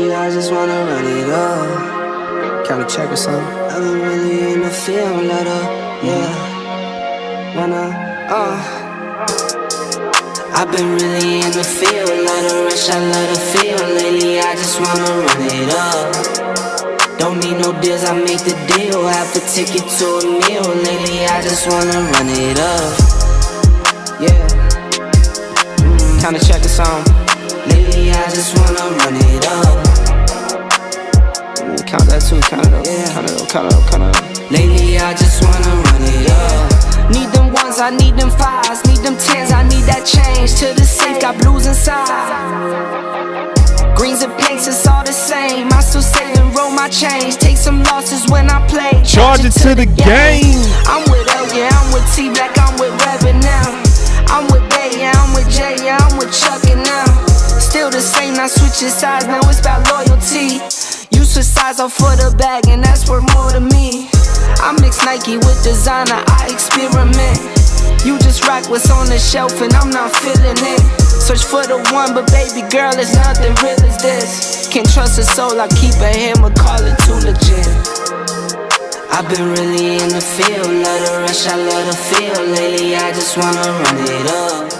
Yeah, I just want to run it up. Kind of check or something. I've been really in the field, let up. Yeah. I've been really in the field, let her rush, I let her feel. Lately I just wanna run it up. Don't need no deals, I make the deal. Half a ticket to a meal. Lately I just wanna run it up. Yeah. Kinda check the song. Lately I just wanna run it up. Count that too, count it up. Yeah. Count it up. Lately I just wanna run it up. Need them ones, I need them fives, need them tens, I need that change. To the safe, got blues inside. Greens and pinks, it's all the same. I still save and roll my change. Take some losses when I play. Charge it to the game. I'm with L, yeah, I'm with T Black, I'm with Reverend now. I'm with Bay, yeah, I'm with Jay, yeah, I'm with Chuck and now. Still the same, not switching sides, now it's about loyalty. You switch sides off for the bag, and that's worth more to me. I mix Nike with designer, I experiment. You just rock what's on the shelf and I'm not feeling it. Search for the one, but baby girl, it's nothing real as this. Can't trust a soul, I keep a hammer, call it too legit. I've been really in the field, let her rush, I let her feel. Lately I just wanna run it up.